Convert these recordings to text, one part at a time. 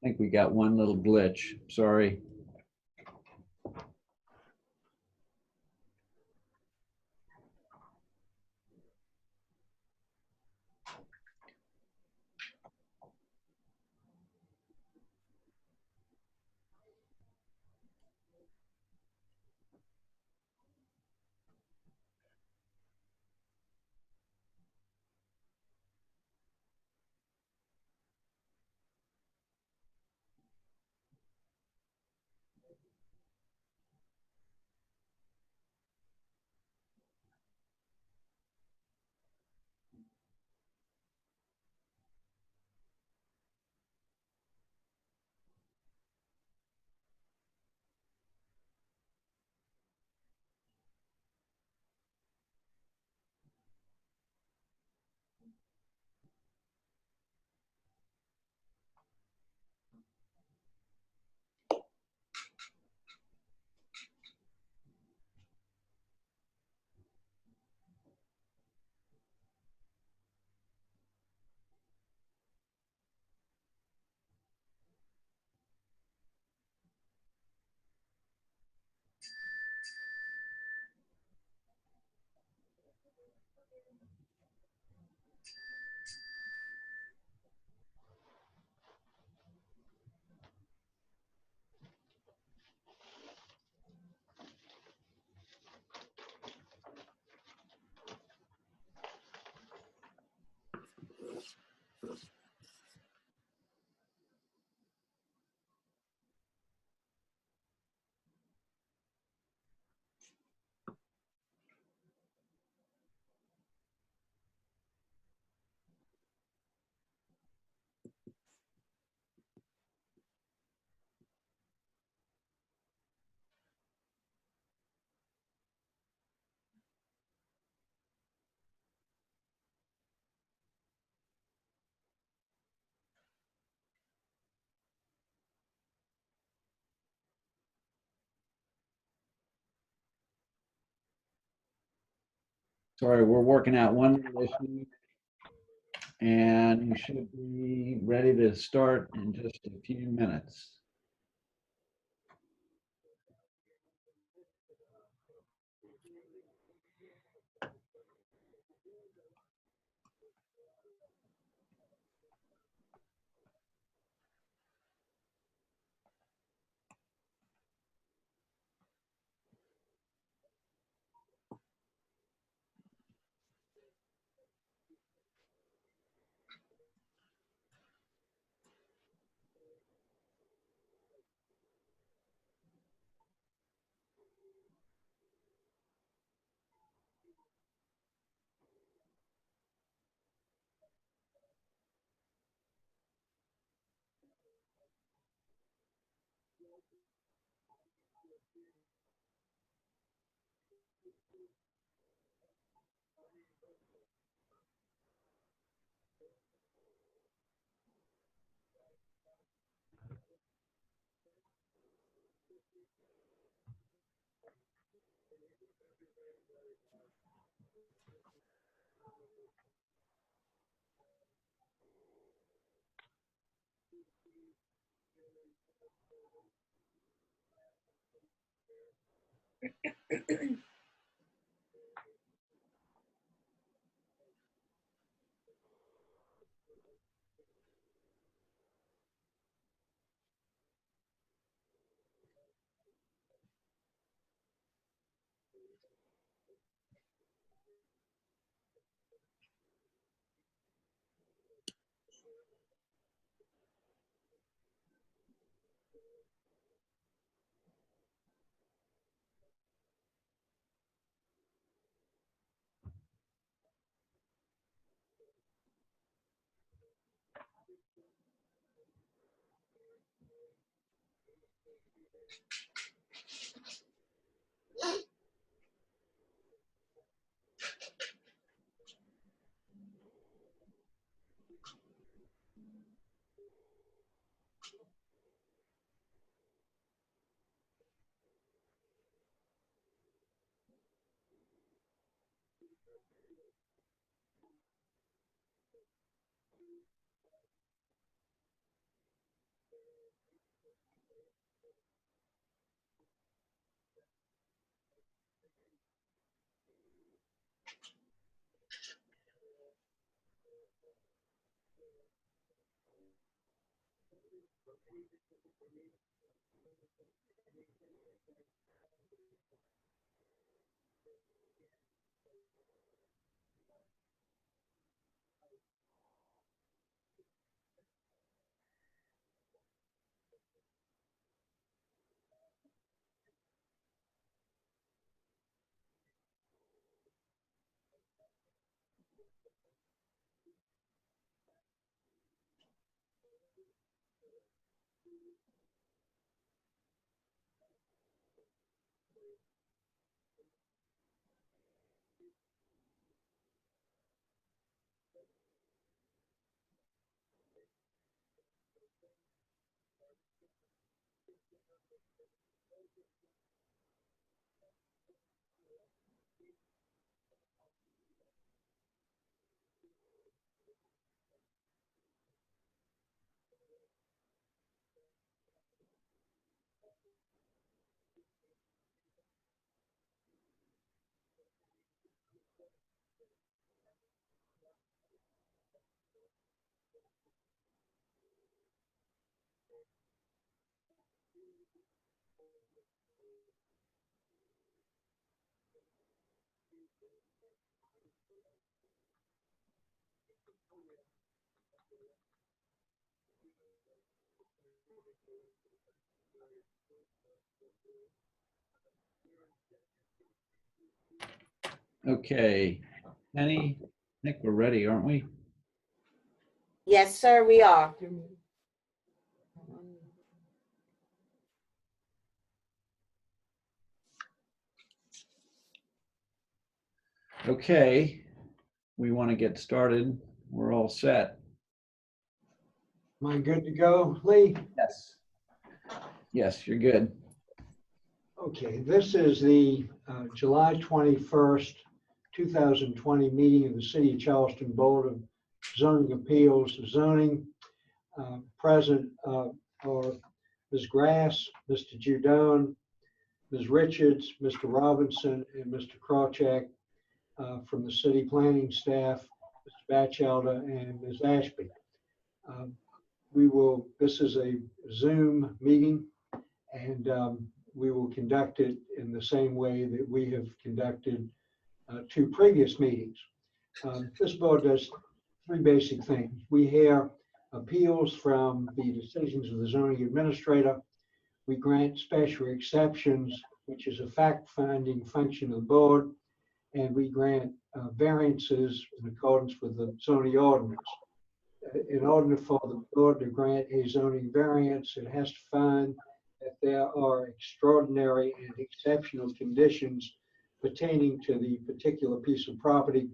I think we got one little glitch. Sorry. Sorry, we're working out one issue, and you should be ready to start in just a few minutes. Okay, Penny, I think we're ready, aren't we? Yes, sir, we are. Okay, we want to get started. We're all set. Am I good to go, Lee? Yes. Yes, you're good. Okay, this is the July 21st, 2020 meeting of the City of Charleston Board of Zoning Appeals. Zoning present are Ms. Grass, Mr. Judone, Ms. Richards, Mr. Robinson, and Mr. Krawcheck from the city planning staff, Mr. Batchelder, and Ms. Ashby. This is a Zoom meeting, and we will conduct it in the same way that we have conducted two previous meetings. This board does three basic things. We hear appeals from the decisions of the zoning administrator. We grant special exceptions, which is a fact-finding function of the board, and we grant variances in accordance with the zoning ordinance. In order for the board to grant a zoning variance, it has to find that there are extraordinary and exceptional conditions pertaining to the particular piece of property,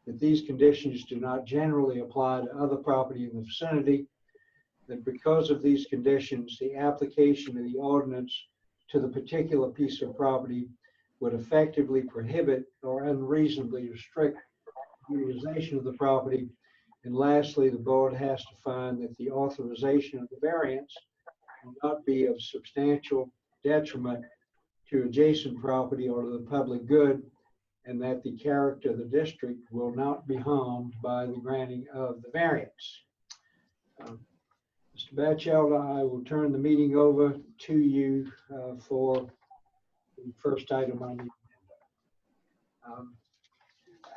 that these conditions do not generally apply to other property in the vicinity, that because of these conditions, the application of the ordinance to the particular piece of property would effectively prohibit or unreasonably restrict utilization of the property. And lastly, the board has to find that the authorization of the variance will not be of substantial detriment to adjacent property or to the public good, and that the character of the district will not be harmed by the granting of the variance. Mr. Batchelder, I will turn the meeting over to you for the first item on the agenda.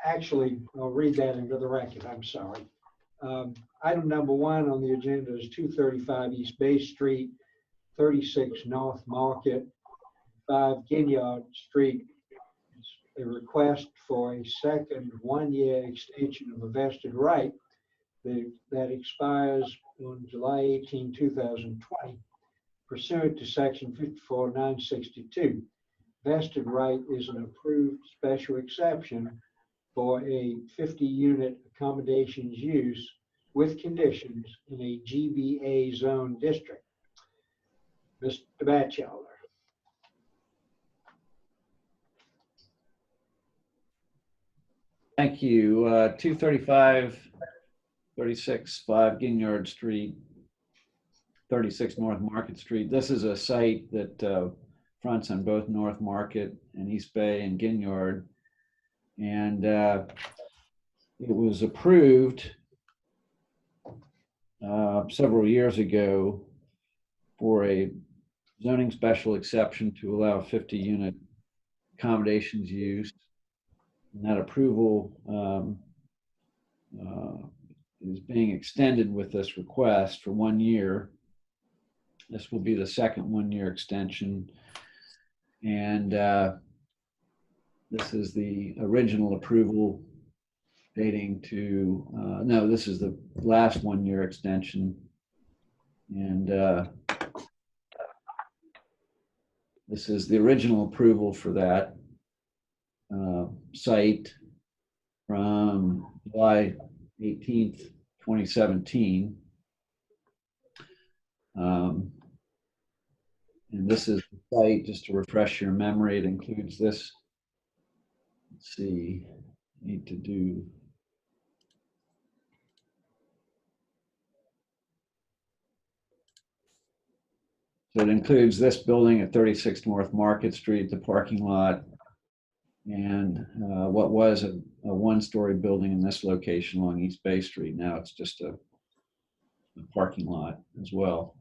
Actually, I'll read that into the record. I'm sorry. Item number one on the agenda is 235 East Bay Street, 36 North Market, 5 Ginyard Street. It's a request for a second one-year extension of a vested right that expires on July 18, 2020, pursuant to section 54-962. Vested right is an approved special exception for a 50-unit accommodations use with conditions in a GBA zone district. Mr. Batchelder. Thank you. 235, 36, 5 Ginyard Street, 36 North Market Street. This is a site that fronts on both North Market and East Bay and Ginyard. And it was approved several years ago for a zoning special exception to allow 50-unit accommodations use. And that approval is being extended with this request for 1 year. This will be the second 1-year extension. And this is the original approval dating to, no, this is the last 1-year extension. And this is the original approval for that site from July 18th, 2017. And this is the site, just to refresh your memory, it includes this. Let's see, need to do. So it includes this building at 36 North Market Street, the parking lot, and what was a 1-story building in this location along East Bay Street. Now it's just a parking lot as well.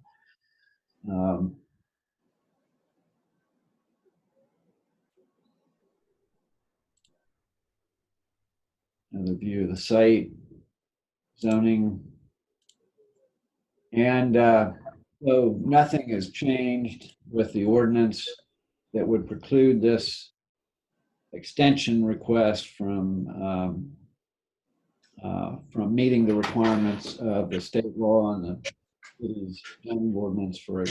Another view of the site, zoning, and so nothing has changed with the ordinance that would preclude this extension request from meeting the requirements of the state law and the city's zoning ordinance for an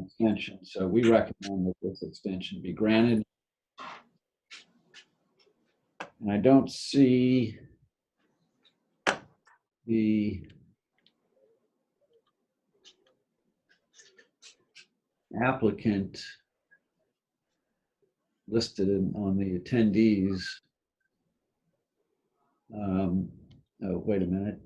extension. So we recommend that this extension be granted. And I don't see the applicant listed on the attendees. Oh, wait a minute.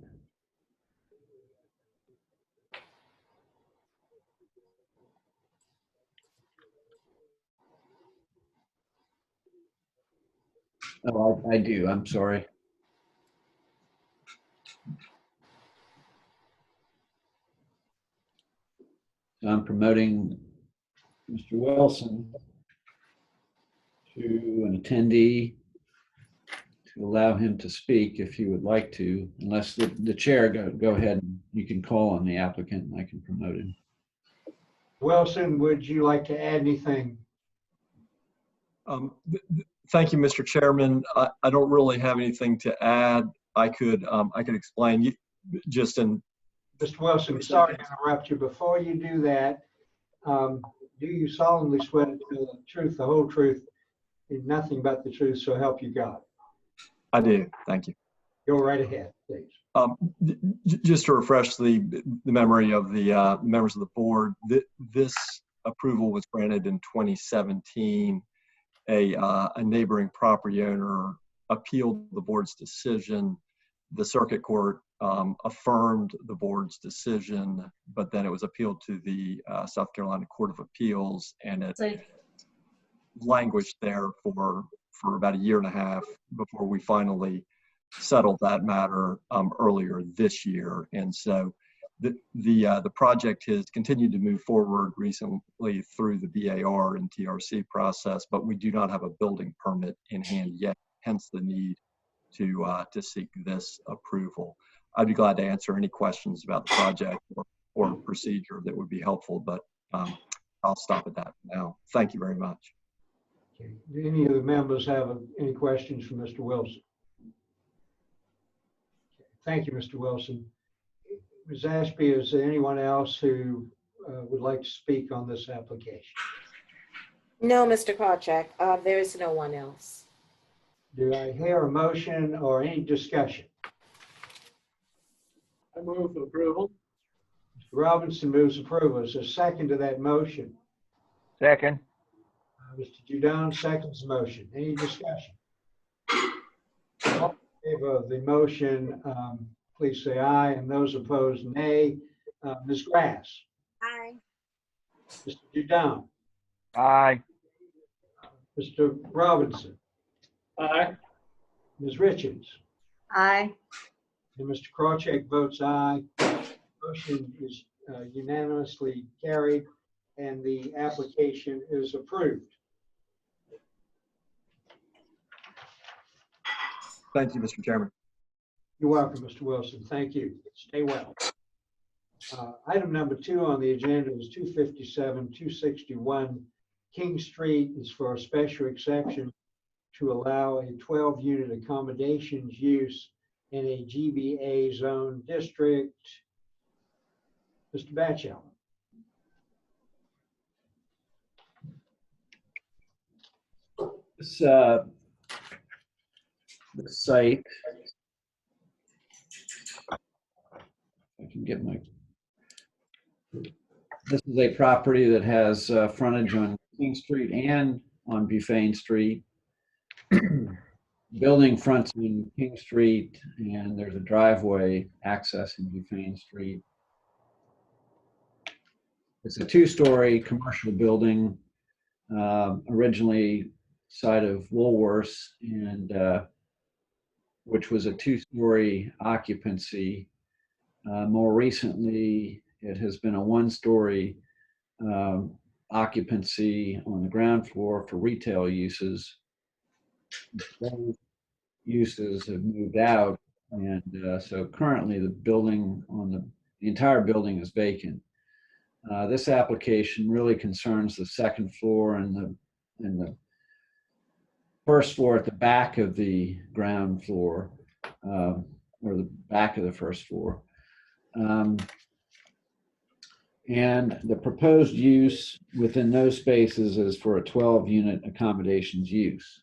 Oh, I do. I'm sorry. So I'm promoting Mr. Wilson to an attendee to allow him to speak if you would like to, unless the chair go ahead and you can call on the applicant and I can promote him. Wilson, would you like to add anything? Thank you, Mr. Chairman. I don't really have anything to add. I could explain just in. Mr. Wilson, sorry to interrupt you. Before you do that, do you solemnly swear to tell the truth, the whole truth, and nothing but the truth, so help you God? I do. Thank you. Go right ahead, please. Just to refresh the memory of the members of the board, this approval was granted in 2017. A neighboring property owner appealed the board's decision. The circuit court affirmed the board's decision, but then it was appealed to the South Carolina Court of Appeals, and it languished there for about 1.5 years before we finally settled that matter earlier this year. And so the project has continued to move forward recently through the BAR and TRC process, but we do not have a building permit in hand yet, hence the need to seek this approval. I'd be glad to answer any questions about the project or procedure that would be helpful, but I'll stop at that now. Thank you very much. Okay. Do any of the members have any questions for Mr. Wilson? Okay. Thank you, Mr. Wilson. Ms. Ashby, is there anyone else who would like to speak on this application? No, Mr. Krawcheck, there is no one else. Do I hear a motion or any discussion? I move for approval. Mr. Robinson moves approval. Is there a second to that motion? Second. Mr. Judon seconds the motion. Any discussion? All in favor of the motion, please say aye, and those opposed, nay. Ms. Grass. Aye. Mr. Judon. Aye. Mr. Robinson. Aye. Ms. Richards. Aye. And Mr. Krawcheck votes aye. Motion is unanimously carried, and the application is approved. Thank you, Mr. Chairman. You're welcome, Mr. Wilson. Thank you. Stay well. Item number 2 on the agenda is 257, 261 King Street is for a special exception to allow a 12-unit accommodations use in a GBA zone district. Mr. Batchel. This site, I can get my, this is a property that has frontage on King Street and on Buffane Street. Building fronts on King Street, and there's a driveway accessing Buffane Street. It's a 2-story commercial building, originally site of Woolworths, and which was a 2-story occupancy. More recently, it has been a 1-story occupancy on the ground floor for retail uses. Those uses have moved out, and so currently the building the entire building is vacant. This application really concerns the second floor and the first floor at the back of the ground floor, or the back of the first floor. And the proposed use within those spaces is for a 12-unit accommodations use.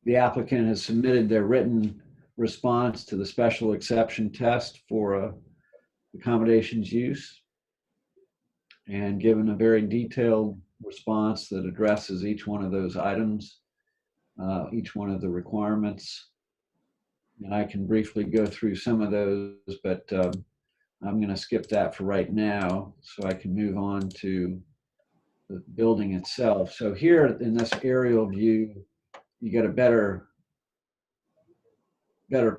The applicant has submitted their written response to the special exception test for accommodations use, and given a very detailed response that addresses each one of those items, each one of the requirements. And I can briefly go through some of those, but I'm going to skip that for right now so I can move on to the building itself. So here in this aerial view, you get a better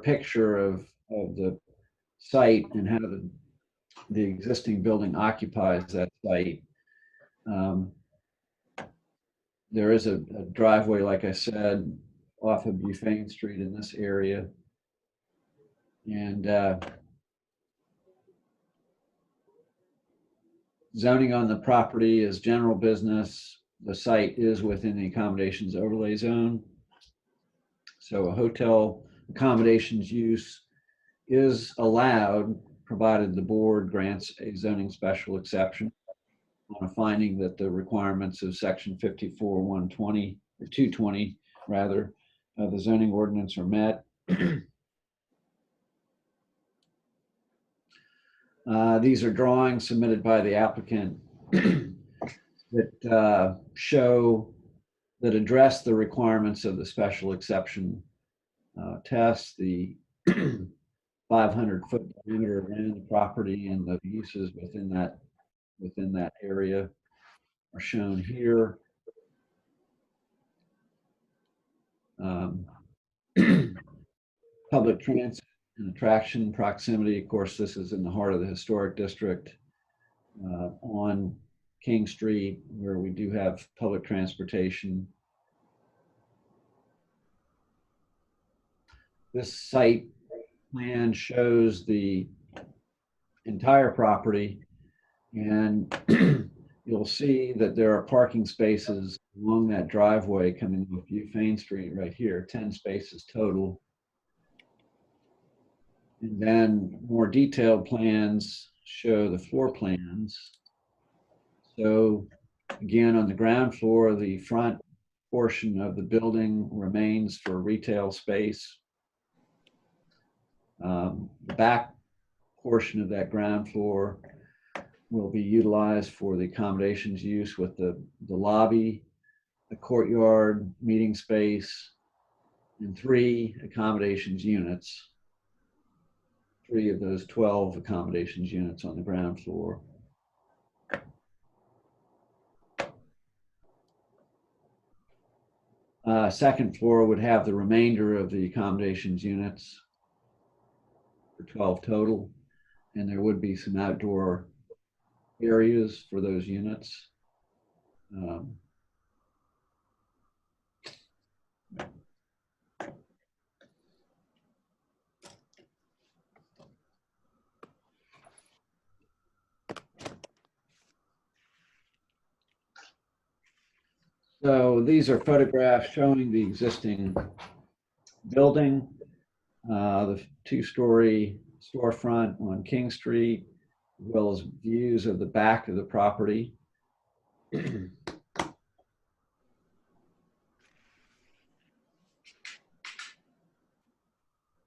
picture of the site and how the existing building occupies that site. There is a driveway, like I said, off of Buffane Street in this area. And zoning on the property is general business. The site is within the accommodations overlay zone. So a hotel accommodations use is allowed, provided the board grants a zoning special exception on a finding that the requirements of section 54-120, or 220 rather, of the zoning ordinance are met. These are drawings submitted by the applicant that that address the requirements of the special exception test, the 500-foot diameter around the property, and the uses within that area are shown here. Public transit and attraction proximity. Of course, this is in the heart of the historic district on King Street, where we do have public transportation. This site plan shows the entire property, and you'll see that there are parking spaces along that driveway coming off Buffane Street right here, 10 spaces total. And then more detailed plans show the floor plans. So again, on the ground floor, the front portion of the building remains for retail space. The back portion of that ground floor will be utilized for the accommodations use with the lobby, the courtyard, meeting space, and 3 accommodations units. 3 of those 12 accommodations units on the ground floor. Second floor would have the remainder of the accommodations units. for 12 total. And there would be some outdoor areas for those units. So these are photographs showing the existing building, the two-story storefront on King Street, as well as views of the back of the property.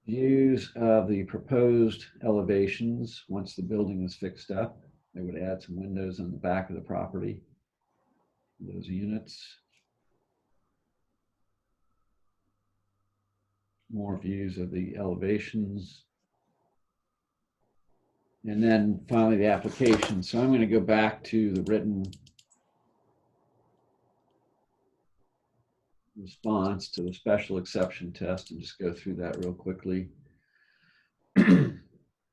Views of the proposed elevations once the building is fixed up. They would add some windows on the back of the property, those units. More views of the elevations. And then finally the application. So I'm going to go back to the written response to the special exception test and just go through that real quickly.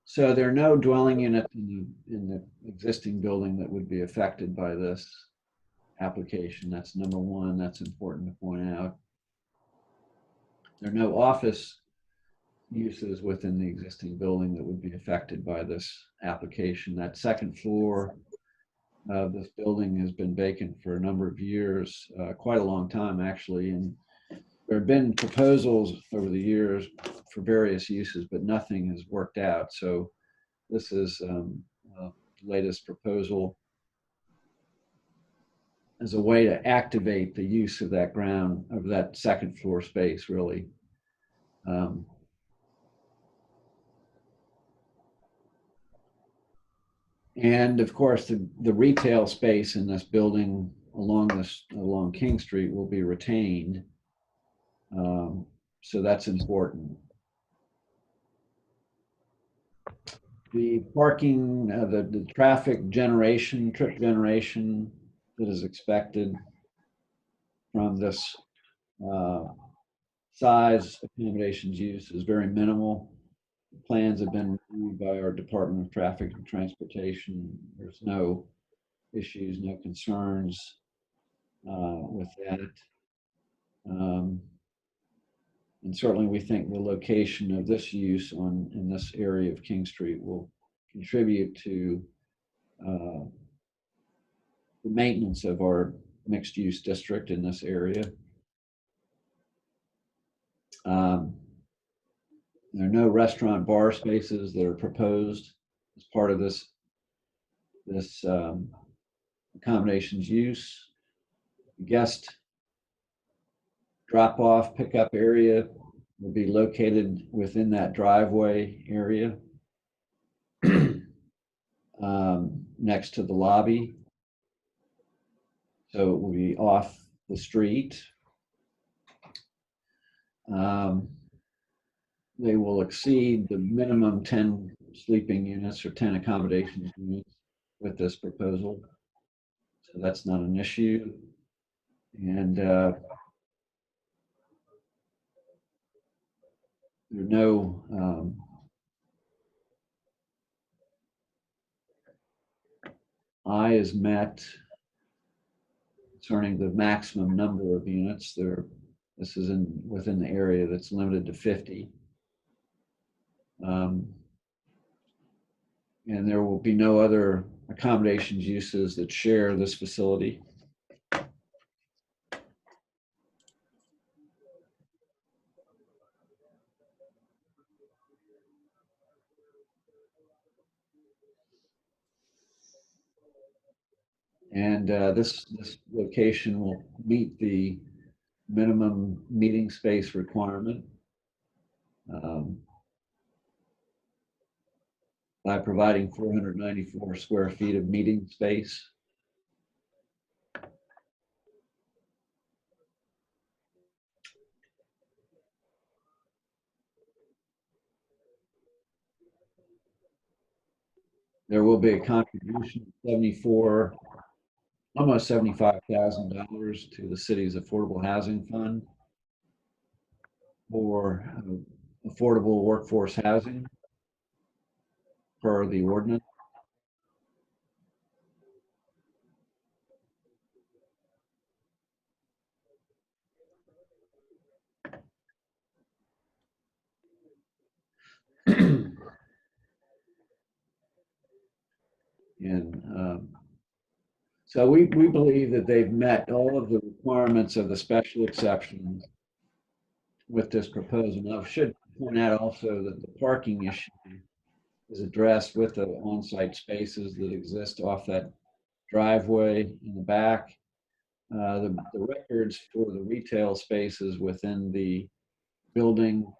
So there are no dwelling units in the existing building that would be affected by this application. That's number one. That's important to point out. There are no office uses within the existing building that would be affected by this application. That second floor of this building has been vacant for a number of years, quite a long time actually, and there have been proposals over the years for various uses, but nothing has worked out. So this is the latest proposal as a way to activate the use of that ground, of that second floor space, really. And of course, the retail space in this building along King Street will be retained. So that's important. The parking, the traffic generation, trip generation that is expected from this size accommodations use is very minimal. Plans have been reviewed by our Department of Traffic and Transportation. There's no issues, no concerns with that. And certainly we think the location of this use in this area of King Street will contribute to the maintenance of our mixed use district in this area. There are no restaurant bar spaces that are proposed as part of this accommodations use. Guest drop-off pickup area will be located within that driveway area next to the lobby. So it will be off the street. They will exceed the minimum 10 sleeping units or 10 accommodations units with this proposal. So that's not an issue. And there are no I is met concerning the maximum number of units. This is within the area that's limited to 50. And there will be no other accommodations uses that share this facility. And this location will meet the minimum meeting space requirement by providing 494 square feet of meeting space. There will be a contribution of almost $75,000 to the city's affordable housing fund for affordable workforce housing. per the ordinance. And so we believe that they've met all of the requirements of the special exception with this proposal. Now, I should point out also that the parking issue is addressed with the on-site spaces that exist off that driveway in the back. The records for the retail spaces within the building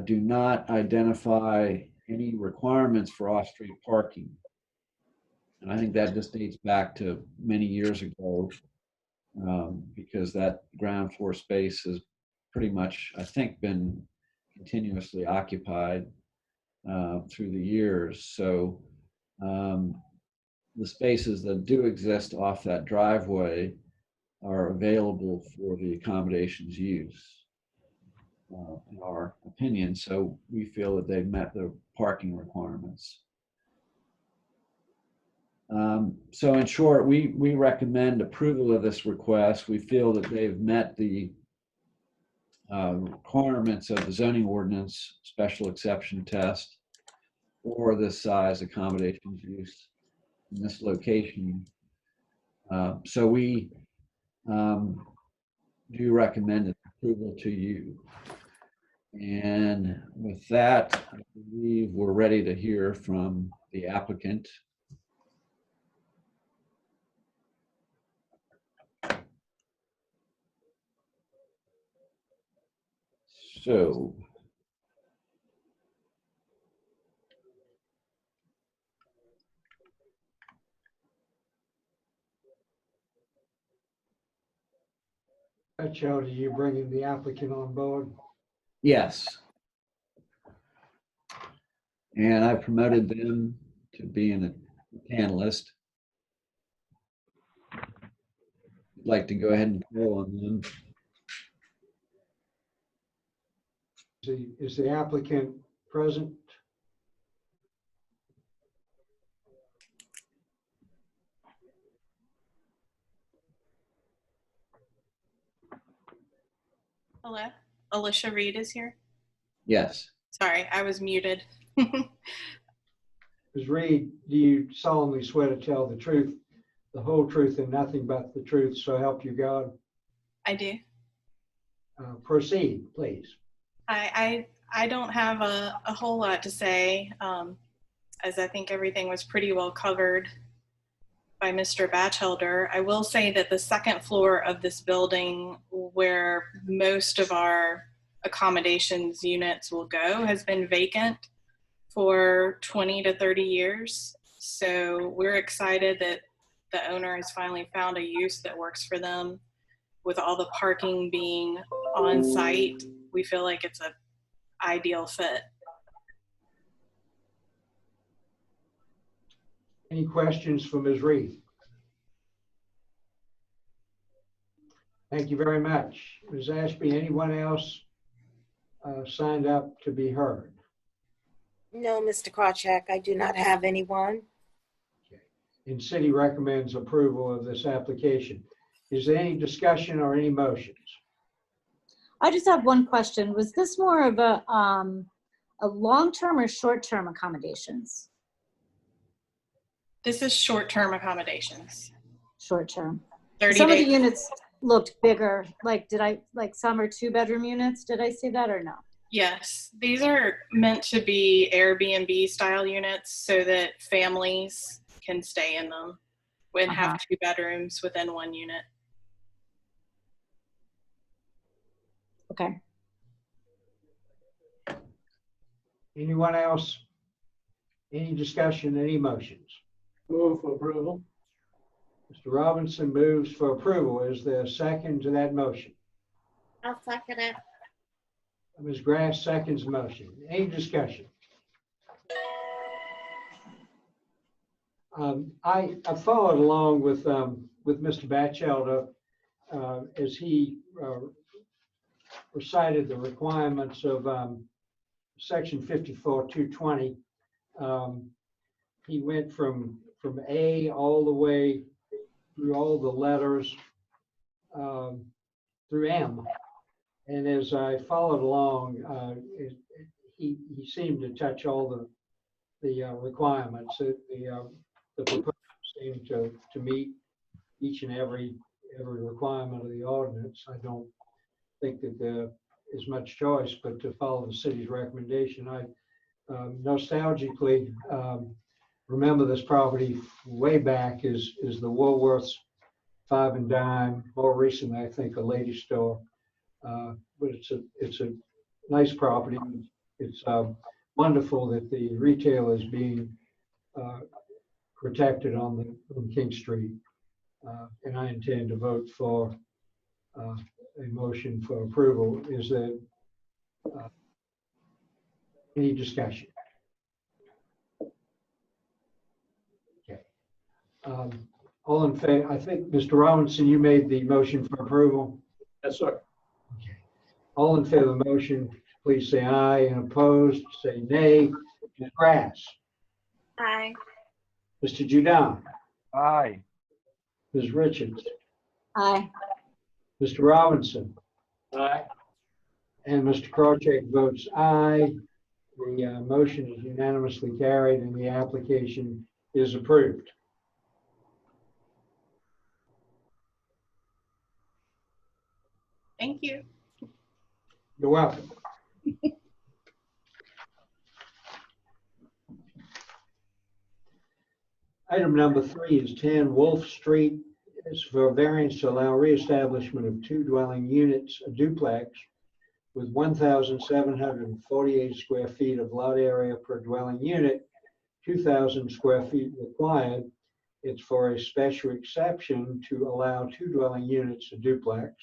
do not identify any requirements for off-street parking. And I think that just dates back to many years ago, because that ground floor space has pretty much, I think, been continuously occupied through the years. So the spaces that do exist off that driveway are available for the accommodations use, in our opinion. So we feel that they've met the parking requirements. So in short, we recommend approval of this request. We feel that they've met the requirements of the zoning ordinance special exception test for this size accommodations use in this location. So we do recommend approval to you. And with that, I believe we're ready to hear from the applicant. So, Joe, are you bringing the applicant on board? yes. And I promoted them to being a panelist. I'd like to go ahead and call on them. Is the applicant present? Hello, Alicia Reed is here. Yes. Sorry, I was muted. Ms. Reed, do you solemnly swear to tell the truth, the whole truth, and nothing but the truth, so help you God? I do. Proceed, please. I don't have a whole lot to say, as I think everything was pretty well covered by Mr. Batchelder. I will say that the second floor of this building, where most of our accommodations units will go, has been vacant for 20 to 30 years. So we're excited that the owner has finally found a use that works for them. With all the parking being on site, we feel like it's an ideal fit. Any questions for Ms. Reed? Thank you very much. Ms. Ashby, anyone else signed up to be heard? No, Mr. Krawcheck, I do not have anyone. Okay. And city recommends approval of this application. Is there any discussion or any motions? I just have one question. Was this more of a long-term or short-term accommodations? This is short-term accommodations. Short-term. 30 Some of the days. units looked bigger. Like some are 2-bedroom units? Did I say that or no? Yes, these are meant to be Airbnb style units so that families can stay in them and have 2 bedrooms within 1 unit. Okay. Anyone else? Any discussion, any motions? Move for approval. Mr. Robinson moves for approval. Is there a second to that motion? I'll second it. Ms. Grass seconds the motion. Any discussion? I followed along with Mr. Batchelder as he recited the requirements of Section 54-220 He went from A all the way through all the letters through M. And as I followed along, he seemed to touch all the requirements. The proposal seemed to meet each and every requirement of the ordinance. I don't think that there is much choice but to follow the city's recommendation. I nostalgically remember this property way back is the Woolworths Five and Dime. More recently, I think a lady store. But it's a nice property. It's wonderful that the retail is being protected on King Street. And I intend to vote for a motion for approval. Is there any discussion? Okay. All in favor? I think, Mr. Robinson, you made the motion for approval. Yes, sir. Okay. All in favor of the motion, please say aye, and opposed, say nay. Ms. Grass. Aye. Mr. Judon. Aye. Ms. Richards. Aye. Mr. Robinson. Aye. And Mr. Krawcheck votes aye. The motion is unanimously carried and the application is approved. Thank you. You're welcome. Item number 3 is 10 Wolf Street. It's for a variance to allow reestablishment of 2 dwelling units, a duplex, with 1,748 square feet of lot area per dwelling unit, 2,000 square feet required. It's for a special exception to allow 2 dwelling units, a duplex,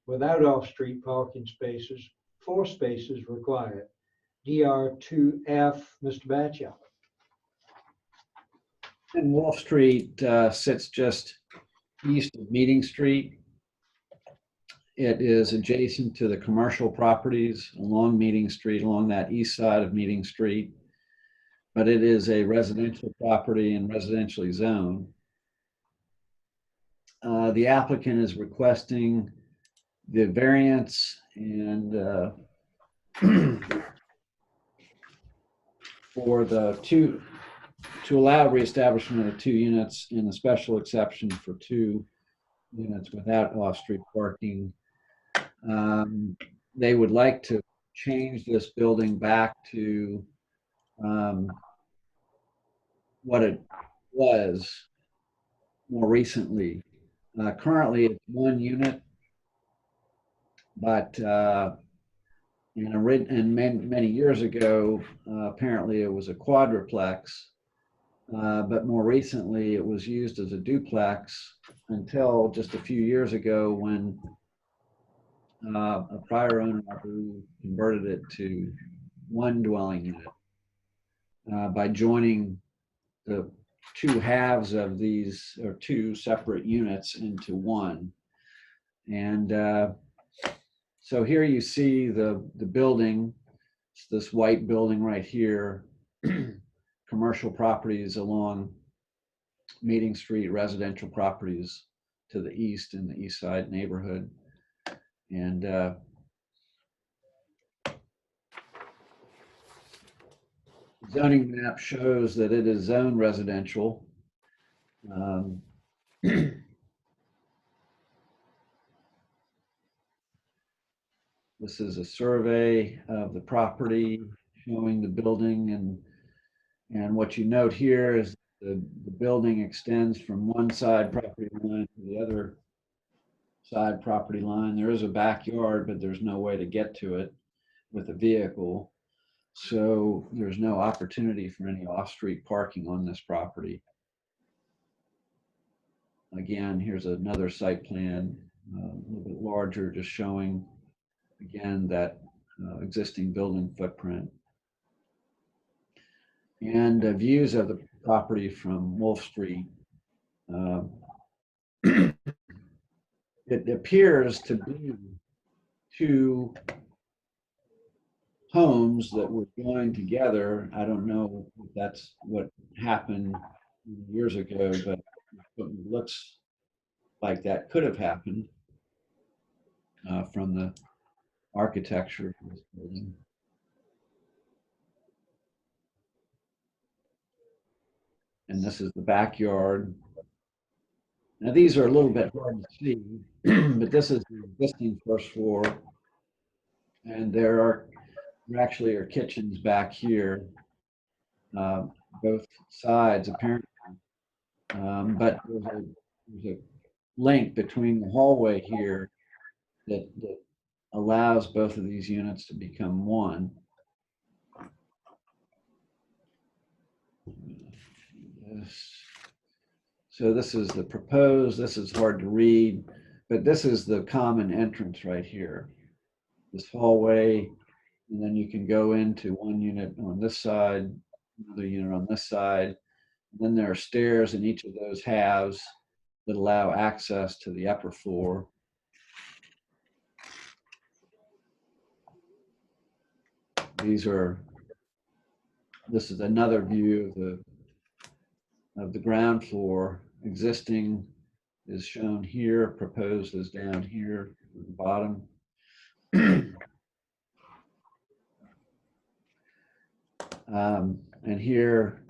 without off-street parking spaces, 4 spaces required. DR2F, Mr. Batchel. And Wolf Street sits just east of Meeting Street. It is adjacent to the commercial properties along Meeting Street, along that east side of Meeting Street. But it is a residential property and residentially zoned. The applicant is requesting the variance and for the to allow reestablishment of 2 units in a special exception for 2 units without off-street parking. They would like to change this building back to what it was more recently. Currently, it's 1 unit, but many years ago, apparently it was a quadruplex. But more recently, it was used as a duplex until just a few years ago when a prior owner converted it to 1 dwelling unit by joining the 2 halves of these, or 2 separate units, into 1. And so here you see the building. It's this white building right here. Commercial properties along Meeting Street, residential properties to the east in the east side neighborhood. And zoning map shows that it is zoned residential. This is a survey of the property showing the building, and what you note here is the building extends from one side property line to the other side property line. There is a backyard, but there's no way to get to it with a vehicle. So there's no opportunity for any off-street parking on this property. Again, here's another site plan, a little bit larger, just showing, again, that existing building footprint. And views of the property from Wolf Street. It appears to be 2 homes that were joined together. I don't know if that's what happened years ago, but it looks like that could have happened from the architecture of this building. And this is the backyard. Now these are a little bit hard to see, but this is the existing first floor. And there actually are kitchens back here, both sides apparently. But there's a link between the hallway here that allows both of these units to become one. So this is the proposed, this is hard to read, but this is the common entrance right here. This hallway, and then you can go into one unit on this side, another unit on this side. And then there are stairs in each of those halves that allow access to the upper floor. This is another view of the ground floor. Existing is shown here, proposed is down here at the bottom. And here,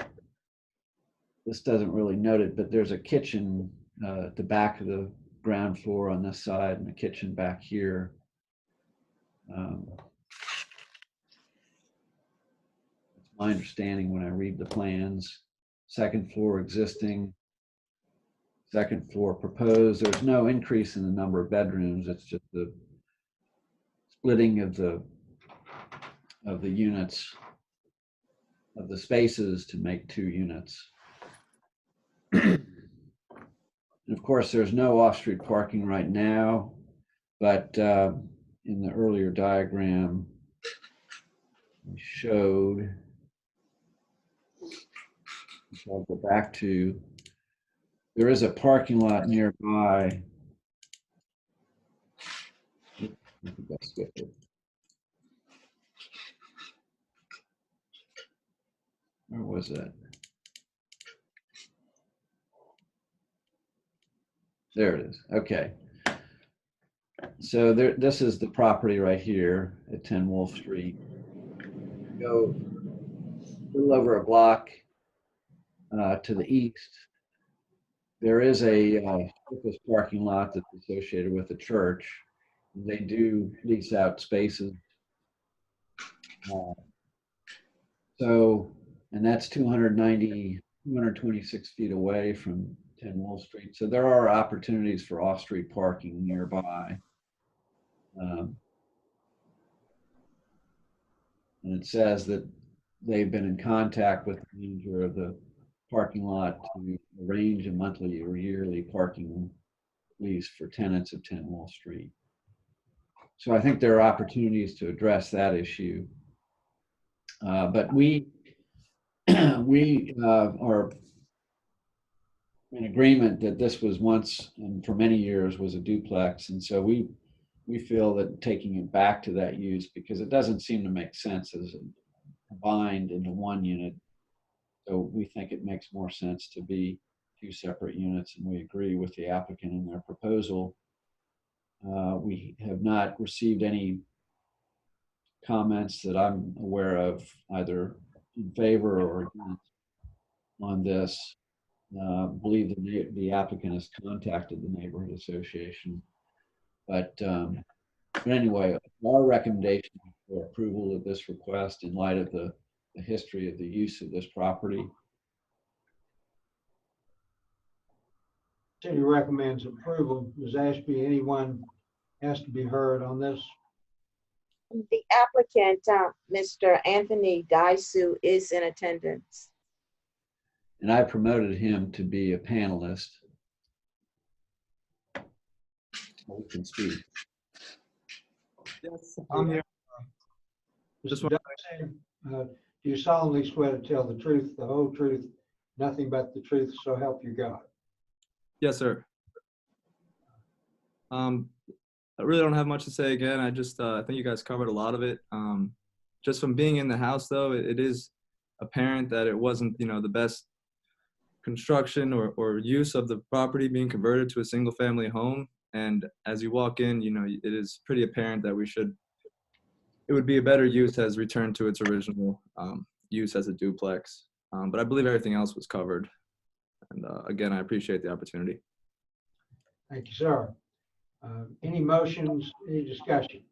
this doesn't really note it, but there's a kitchen at the back of the ground floor on this side and a kitchen back here. It's my understanding when I read the plans. Second floor existing, second floor proposed. There's no increase in the number of bedrooms. It's just the splitting of the units, of the spaces to make 2 units. And of course, there's no off-street parking right now, but in the earlier diagram we showed, which I'll go back to, there is a parking lot nearby. I think I skipped it. Where was that? There it is. Okay. So this is the property right here at 10 Wolf Street. Go a little over a block to the east. There is a surface parking lot that's associated with the church. They do lease out spaces. And that's 226 feet away from 10 Wolf Street. So there are opportunities for off-street parking nearby. And it says that they've been in contact with the manager of the parking lot to arrange a monthly or yearly parking lease for tenants of 10 Wall Street. So I think there are opportunities to address that issue. But we are in agreement that this was once and for many years was a duplex. And so we feel that taking it back to that use, because it doesn't seem to make sense as combined into one unit. So we think it makes more sense to be 2 separate units, and we agree with the applicant in their proposal. We have not received any comments that I'm aware of, either in favor or against on this. Believe that the applicant has contacted the neighborhood association. But anyway, our recommendation for approval of this request in light of the history of the use of this property. City recommends approval. Ms. Ashby, anyone has to be heard on this? The applicant, Mr. Anthony Daisu, is in attendance. And I promoted him to be a panelist. We can speak. Yes. I'm here. Just Mr. Dawson, do you solemnly swear to tell the truth, the whole truth, nothing but the truth, so help you God? Yes, sir. I really don't have much to say again. I think you guys covered a lot of it. just from being in the house, though, it is apparent that it wasn't, the best construction or use of the property being converted to a single family home. And as you walk in, it is pretty apparent that it would be a better use as returned to its original use as a duplex. But I believe everything else was covered. And again, I appreciate the opportunity. Thank you, sir. Any motions, any discussion?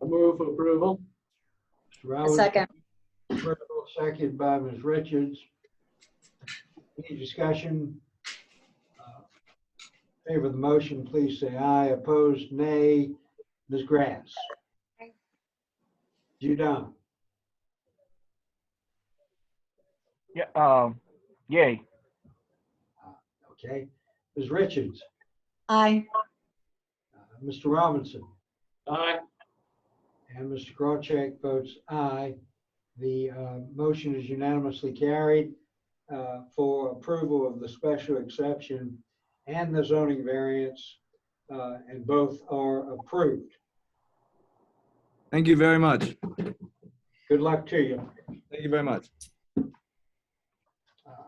I move for approval. Mr. A Roberts? second. Approval, second by Ms. Richards. Any discussion? In favor of the motion, please say aye. Opposed, nay. Ms. Grass? Aye. Judon? Yeah, yay. Okay. Ms. Richards? Aye. Mr. Robinson? Aye. And Mr. Krawcheck votes aye. The motion is unanimously carried for approval of the special exception and the zoning variance, and both are approved. Thank you very much. Good luck to you. Thank you very much.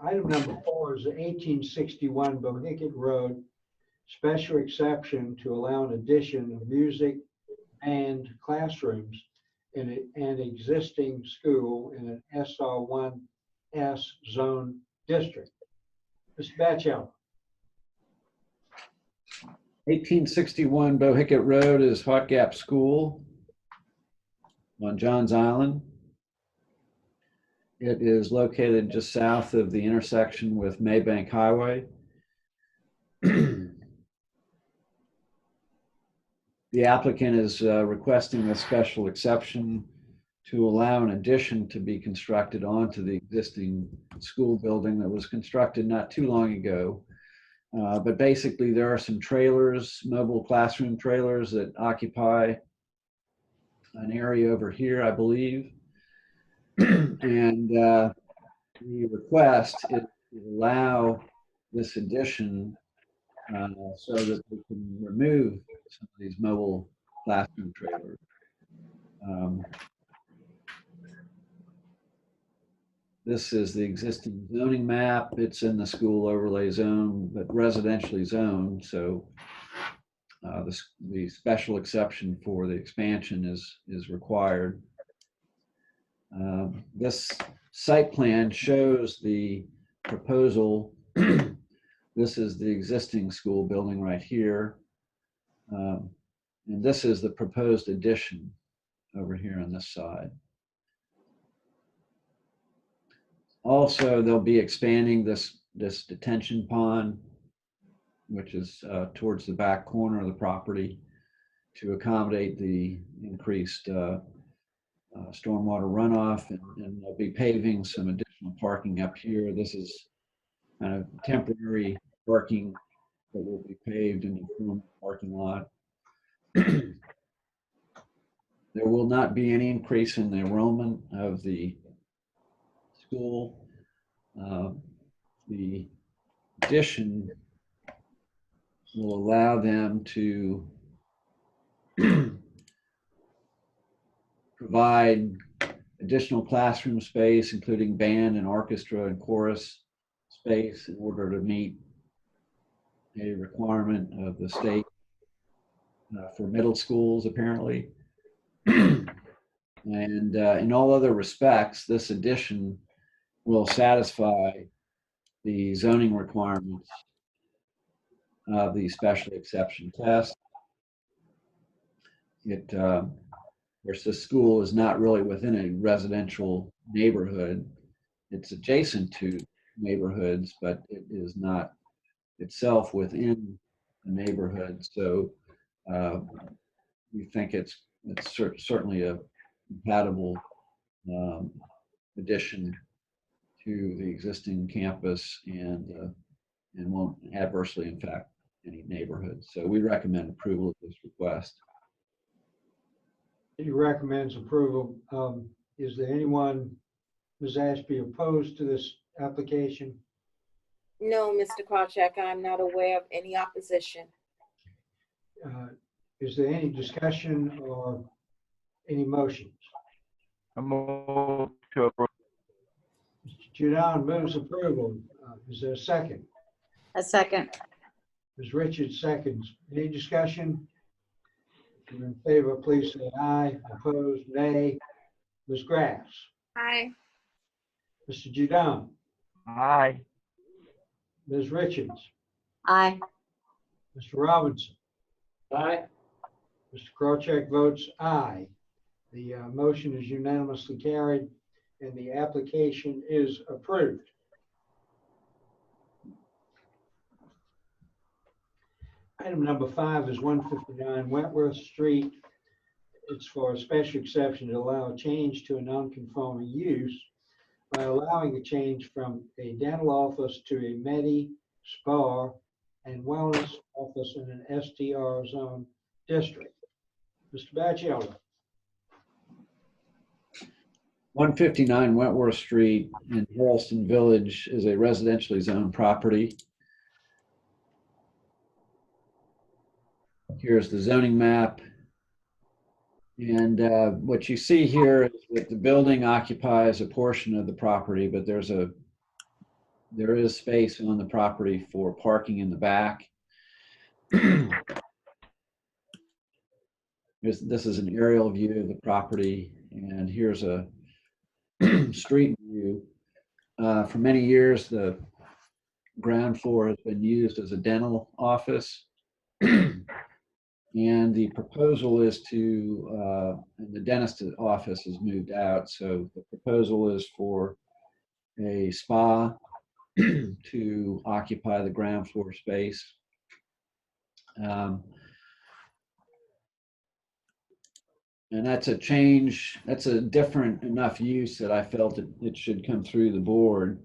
Item number 4 is the 1861 Bohicket Road special exception to allow an addition of music and classrooms in an existing school in an SR1S zone district. Mr. Batchel. 1861 Bohicket Road is Hot Gap School on Johns Island. It is located just south of the intersection with Maybank Highway. The applicant is requesting a special exception to allow an addition to be constructed onto the existing school building that was constructed not too long ago. But basically there are some trailers, mobile classroom trailers that occupy an area over here, I believe. And the request is to allow this addition so that we can remove some of these mobile classroom trailers. This is the existing zoning map. It's in the school overlay zone, but residentially zoned. So the special exception for the expansion is required. This site plan shows the proposal. This is the existing school building right here. And this is the proposed addition over here on this side. Also, they'll be expanding this detention pond, which is towards the back corner of the property, to accommodate the increased stormwater runoff, and they'll be paving some additional parking up here. This is kind of temporary parking that will be paved in the form of parking lot. There will not be any increase in the enrollment of the school. The addition will allow them to provide additional classroom space, including band and orchestra and chorus space, in order to meet a requirement of the state for middle schools, apparently. And in all other respects, this addition will satisfy the zoning requirements of the special exception test. Of course, the school is not really within a residential neighborhood. It's adjacent to neighborhoods, but it is not itself within the neighborhood. So we think it's certainly a compatible addition to the existing campus, and won't adversely impact any neighborhoods. So we recommend approval of this request. He recommends approval. Is there anyone, Ms. Ashby, opposed to this application? No, Mr. Krawcheck, I'm not aware of any opposition. Is there any discussion or Any motions? I move to approve. Mr. Judon moves approval. Is there a second? A second. Ms. Richards seconds. Any discussion? If you're in favor, please say aye. Opposed, nay. Ms. Grass. Aye. Mr. Judon. Aye. Ms. Richards. Aye. Mr. Robinson. Aye. Mr. Crowcheck votes aye. The motion is unanimously carried and the application is approved. Item number 5 is 159 Wentworth Street. It's for a special exception to allow a change to a non-conforming use by allowing a change from a dental office to a Medi, Spa, and wellness office in an STR zone district. Mr. Batchelder. 159 Wentworth Street in Harrelson Village is a residentially zoned property. Here's the zoning map. And what you see here is that the building occupies a portion of the property, but there is space on the property for parking in the back. This is an aerial view of the property, and here's a street view. For many years, the ground floor has been used as a dental office. And the proposal is to, the dentist office has moved out. So the proposal is for a spa to occupy the ground floor space. And that's a change, that's a different enough use that I felt it should come through the board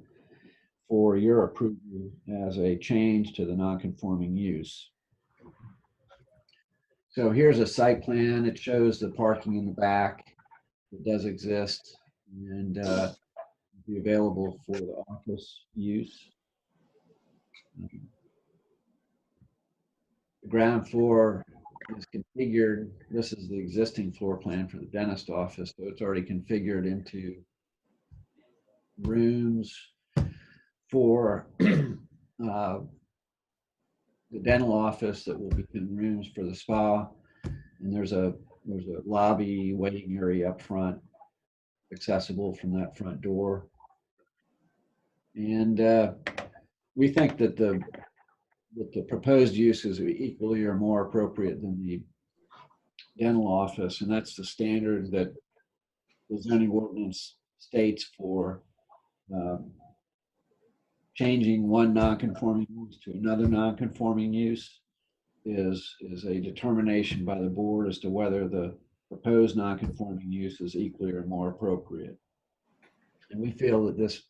for your approval as a change to the non-conforming use. So here's a site plan. It shows the parking in the back. It does exist and be available for the office use. The ground floor is configured. This is the existing floor plan for the dentist office. So it's already configured into rooms for the dental office that will become rooms for the spa. And there's a lobby waiting area up front, accessible from that front door. And we think that the proposed uses are equally or more appropriate than the dental office. And that's the standard that the zoning ordinance states for changing one non-conforming use to another non-conforming use is a determination by the board as to whether the proposed non-conforming use is equally or more appropriate. And we feel that this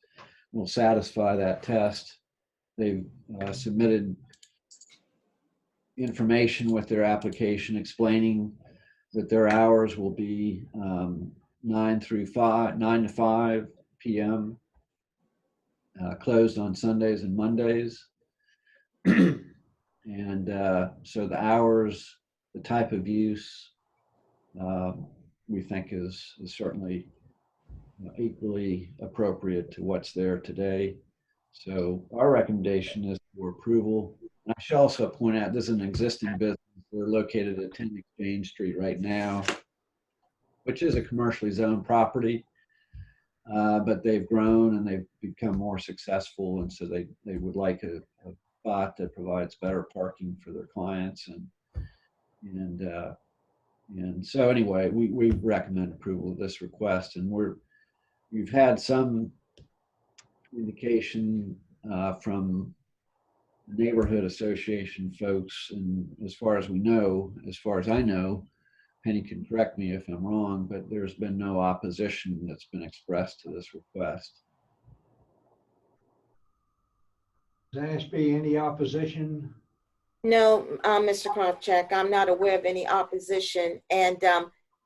will satisfy that test. They've submitted information with their application explaining that their hours will be 9 to 5 p.m. Closed on Sundays and Mondays. And so the hours, the type of use, we think is certainly equally appropriate to what's there today. So our recommendation is for approval. And I should also point out this is an existing business. We're located at 10 Exchange Street right now, which is a commercially zoned property. But they've grown and they've become more successful, and so they would like a spot that provides better parking for their clients, and so anyway, we recommend approval of this request, and we've had some indication from the neighborhood association folks, and as far as I know, Penny can correct me if I'm wrong, but there's been no opposition that's been expressed to this request. Ashby, any opposition? No, Mr. Kravchak, I'm not aware of any opposition. And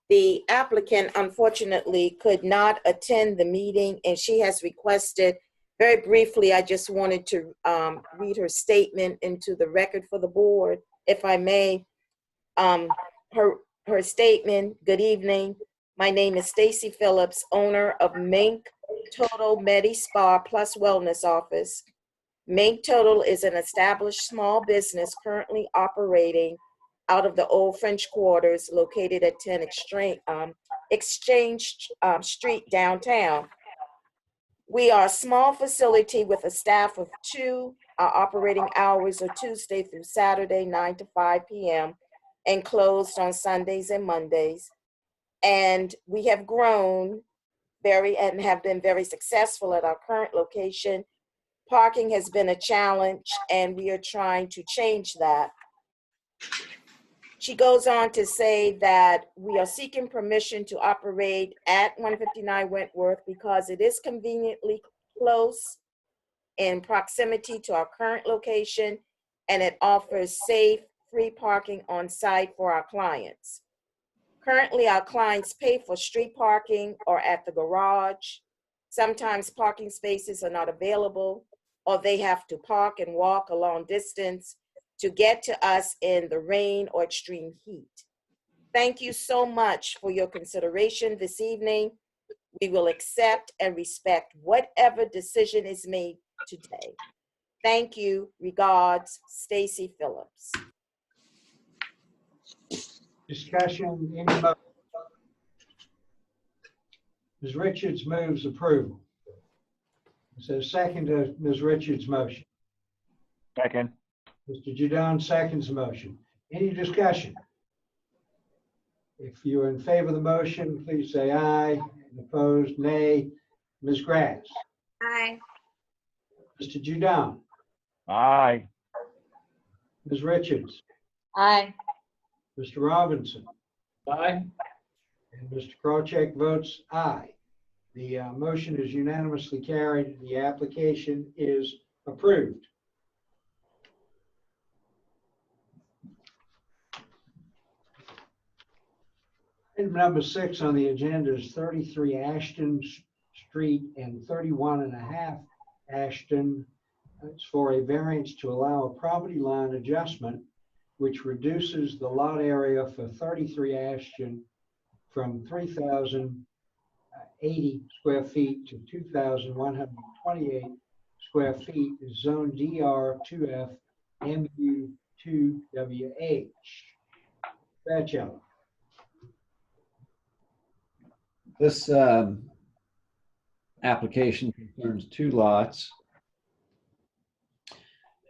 the applicant unfortunately could not attend the meeting, and she has requested, very briefly, I just wanted to read her statement into the record for the board, if I may. Her statement: good evening. My name is Stacy Phillips, owner of Mink Total Medi Spa Plus Wellness Office. Mink Total is an established small business currently operating out of the old French Quarters located at 10 Exchange Street downtown. We are a small facility with a staff of 2. Our operating hours are Tuesday through Saturday, 9 to 5 p.m., and closed on Sundays and Mondays. And we have grown and have been very successful at our current location. Parking has been a challenge, and we are trying to change that. She goes on to say that we are seeking permission to operate at 159 Wentworth because it is conveniently close in proximity to our current location, and it offers safe, free parking on site for our clients. Currently, our clients pay for street parking or at the garage. Sometimes parking spaces are not available, or they have to park and walk a long distance to get to us in the rain or extreme heat. Thank you so much for your consideration this evening. We will accept and respect whatever decision is made today. Thank you. Regards, Stacy Phillips. Discussion, any motion? Ms. Richards moves approval. Is there a second to Ms. Richards' motion? Second. Mr. Judon seconds the motion. Any discussion? If you're in favor of the motion, please say aye. And opposed, nay. Ms. Grass. Aye. Mr. Judon. Aye. Ms. Richards. Aye. Mr. Robinson. Aye. And Mr. Krawcheck votes aye. The motion is unanimously carried. The application is approved. Item number 6 on the agenda is 33 Ashton Street and 31.5 Ashton. It's for a variance to allow a property line adjustment, which reduces the lot area for 33 Ashton from 3,080 square feet to 2,128 square feet, is zone DR2F MU2WH. Batchelor. This application concerns 2 lots.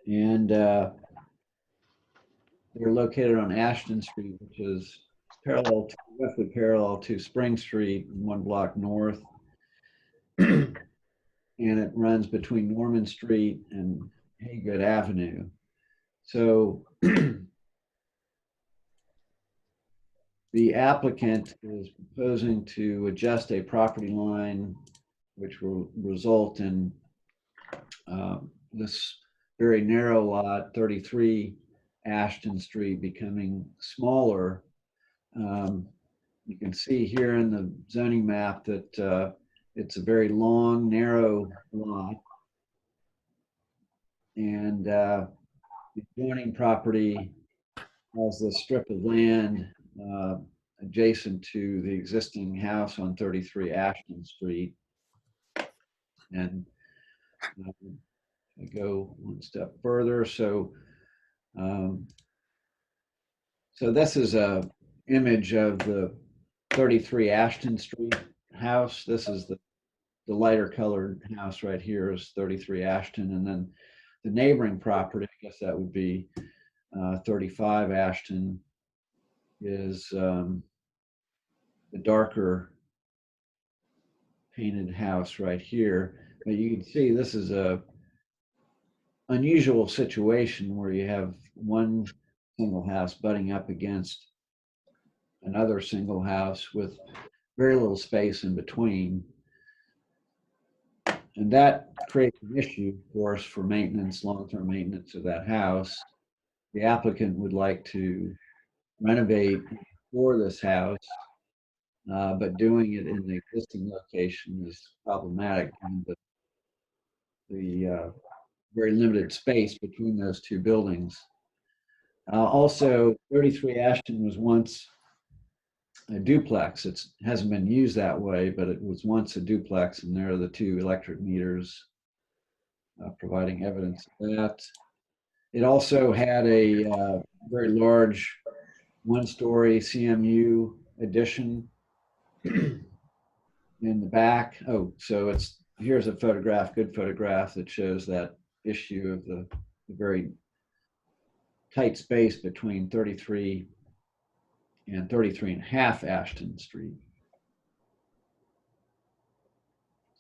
And they're located on Ashton Street, which is roughly parallel to Spring Street, 1 block north. And it runs between Norman Street and Haygood Avenue. So the applicant is proposing to adjust a property line which will result in this very narrow lot, 33 Ashton Street, becoming smaller. You can see here in the zoning map that it's a very long, narrow lot. And the adjoining property has this strip of land adjacent to the existing house on 33 Ashton Street. And I go one step further. So this is a image of the 33 Ashton Street house. This is the lighter colored house right here is 33 Ashton. And then the neighboring property, I guess that would be 35 Ashton, is the darker painted house right here. But you can see this is a unusual situation where you have one single house butting up against another single house with very little space in between. And that creates an issue, of course, for maintenance, long-term maintenance of that house. The applicant would like to renovate for this house, but doing it in the existing location is problematic, given the very limited space between those 2 buildings. Also, 33 Ashton was once a duplex. It hasn't been used that way, but it was once a duplex, and there are the two electric meters providing evidence of that. It also had a very large one-story CMU addition in the back. Oh, so here's a photograph, good photograph, that shows that issue of the very tight space between 33 and 33.5 Ashton Street.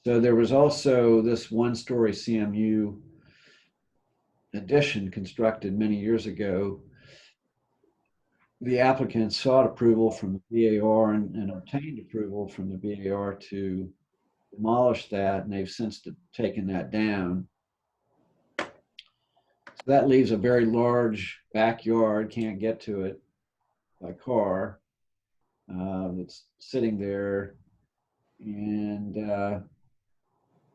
So there was also this one-story CMU addition constructed many years ago. The applicant sought approval from the BAR and obtained approval from the BAR to demolish that, and they've since taken that down. So that leaves a very large backyard, can't get to it by car. It's sitting there, and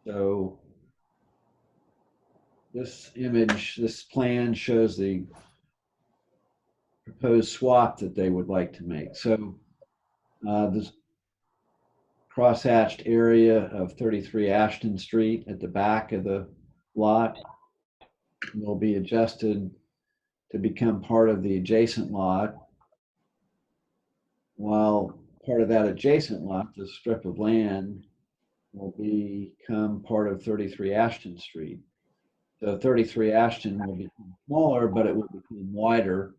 so this image, this plan shows the proposed swap that they would like to make. So this crosshatched area of 33 Ashton Street at the back of the lot will be adjusted to become part of the adjacent lot, while part of that adjacent lot, the strip of land, will become part of 33 Ashton Street. So 33 Ashton will become smaller, but it will become wider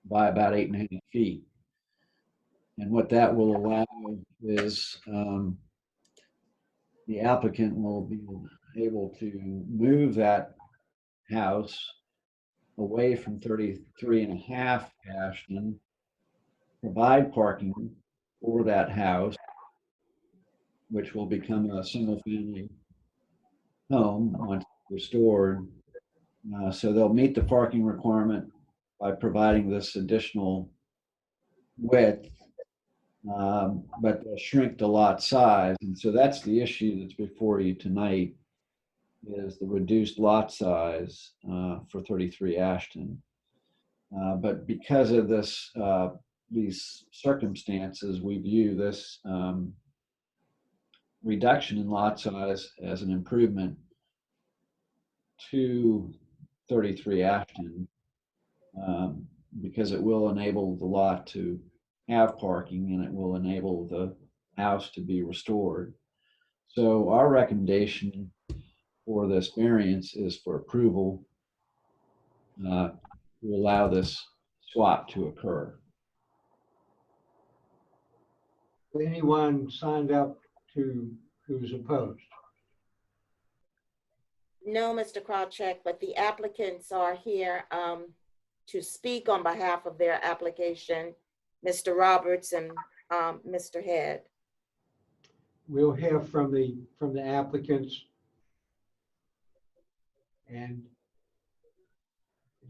by about 8.5 feet. And what that will allow is the applicant will be able to move that house away from 33.5 Ashton, provide parking for that house, which will become a single-family home once restored. So they'll meet the parking requirement by providing this additional width, but they'll shrink the lot size. And so that's the issue that's before you tonight, is the reduced lot size for 33 Ashton. But because of this, these circumstances, we view this reduction in lot size as an improvement to 33 Ashton, because it will enable the lot to have parking, and it will enable the house to be restored. So our recommendation for this variance is for approval to allow this swap to occur. Anyone signed up who's opposed? No, Mr. Krawcheck, but the applicants are here to speak on behalf of their application, Mr. Roberts and Mr. Head. We'll hear from the applicants. And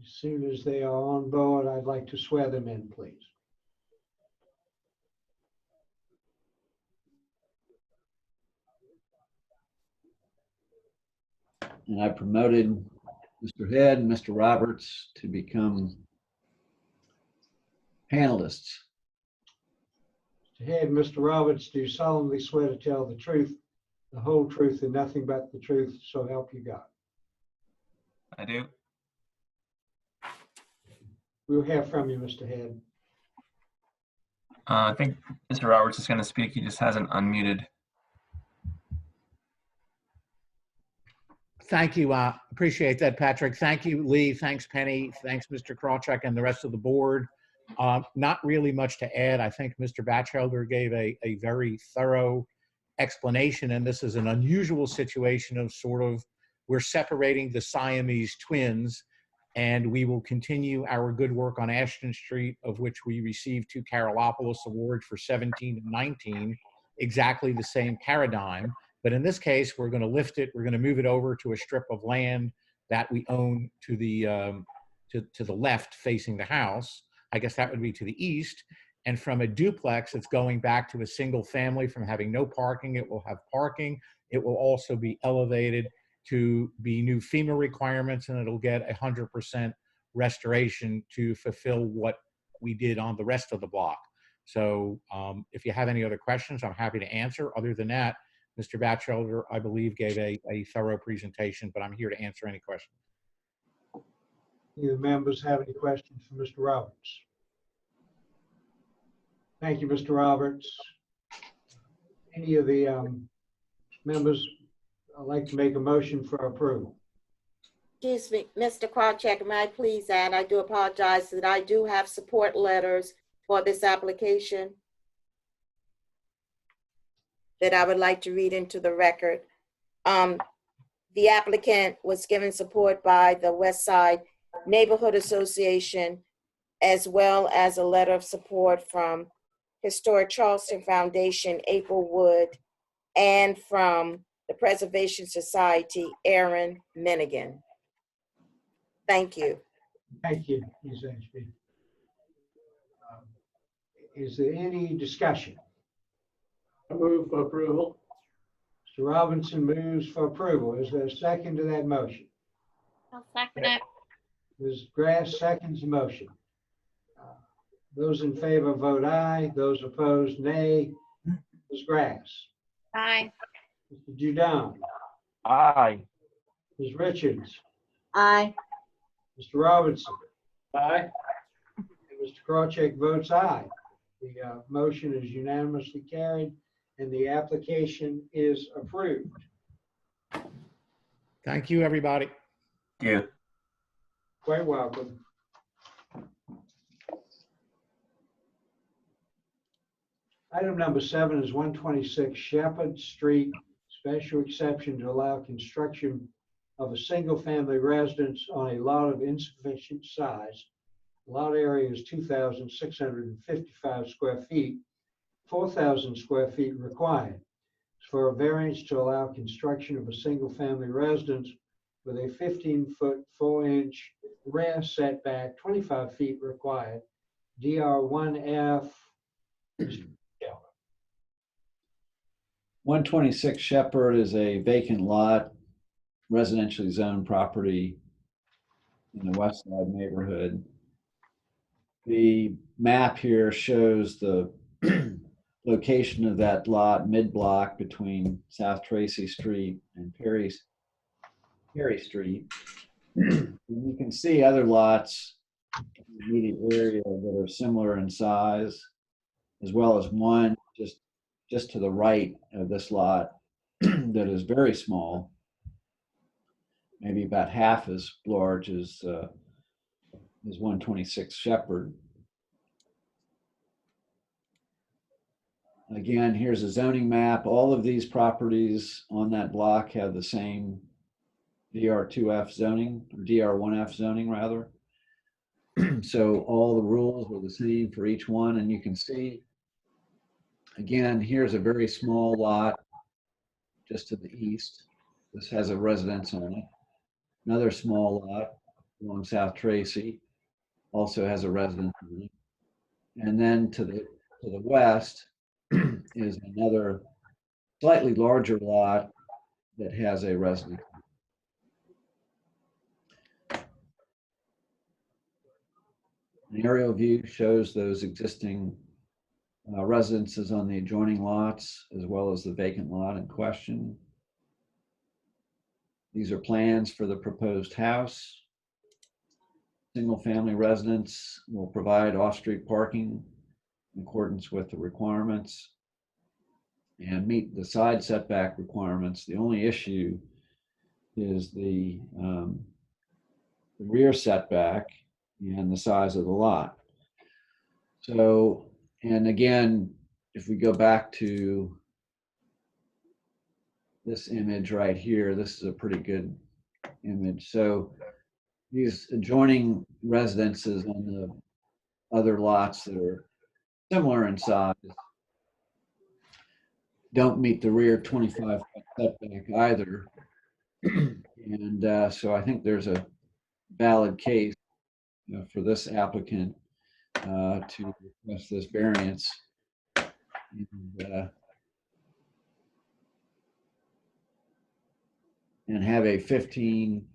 as soon as they are on board, I'd like to swear them in, please. And I promoted Mr. Head and Mr. Roberts to become panelists. Mr. Head, Mr. Roberts, do you solemnly swear to tell the truth, the whole truth, and nothing but the truth, so help you God? I do. We'll hear from you, Mr. Head. I think Mr. Roberts is going to speak. He just hasn't unmuted. Thank you. Appreciate that, Patrick. Thank you, Lee. Thanks, Penny. Thanks, Mr. Krawcheck and the rest of the board. Not really much to add. I think Mr. Batchelder gave a very thorough explanation, and this is an unusual situation of sort of, we're separating the Siamese twins, and we will continue our good work on Ashton Street, of which we received 2 Carolopoulos Awards for 17 and 19, exactly the same paradigm. But in this case, we're going to lift it. We're going to move it over to a strip of land that we own to the left facing the house. I guess that would be to the east. And from a duplex, it's going back to a single family. From having no parking, it will have parking. It will also be elevated to be new FEMA requirements, and it'll get 100% restoration to fulfill what we did on the rest of the block. So if you have any other questions, I'm happy to answer. Other than that, Mr. Batchelder, I believe, gave a thorough presentation, but I'm here to answer any questions. Any of the members have any questions for Mr. Roberts? Thank you, Mr. Roberts. Any of the members like to make a motion for approval? Excuse me, Mr. Krawcheck, may I please add, I do apologize that I do have support letters for this application that I would like to read into the record. The applicant was given support by the West Side Neighborhood Association, as well as a letter of support from Historic Charleston Foundation, April Wood, and from the Preservation Society, Aaron Minigan. Thank you. Thank you, Ms. Ashby. Is there any discussion? I move for approval. Mr. Robinson moves for approval. Is there a second to that motion? I'll second it. Ms. Grass seconds the motion. Those in favor vote aye. Those opposed, nay. Ms. Grass. Aye. Mr. Judon. Aye. Ms. Richards. Aye. Mr. Robinson. Aye. And Mr. Krawcheck votes aye. The motion is unanimously carried and the application is approved. Thank you, everybody. Thank you. Quite welcome. Item number 7 is 126 Shepherd Street, special exception to allow construction of a single-family residence on a lot of insufficient size. Lot area is 2,655 square feet, 4,000 square feet required. It's for a variance to allow construction of a single-family residence with a 15-foot, 4-inch rear setback, 25 feet required, DR1F. 126 Shepherd is a vacant lot, residentially zoned property in the West Side neighborhood. The map here shows the location of that lot mid-block between South Tracy Street and Perry Street. You can see other lots in the immediate area that are similar in size, as well as one just to the right of this lot that is very small, maybe about half as large as 126 Shepherd. Again, here's a zoning map. All of these properties on that block have the same DR2F zoning, or DR1F zoning rather. So all the rules are the same for each one, and you can see, again, here's a very small lot just to the east. This has a residence on it. Another small lot along South Tracy also has a residence on it. And then to the west is another slightly larger lot that has a residence. An aerial view shows those existing residences on the adjoining lots, as well as the vacant lot in question. These are plans for the proposed house. Single-family residence will provide off-street parking in accordance with the requirements and meet the side setback requirements. The only issue is the rear setback and the size of the lot. So, and again, if we go back to this image right here, this is a pretty good image. So these adjoining residences on the other lots that are similar in size don't meet the rear 25 setback either. And so I think there's a valid case for this applicant to request this variance. And have a 15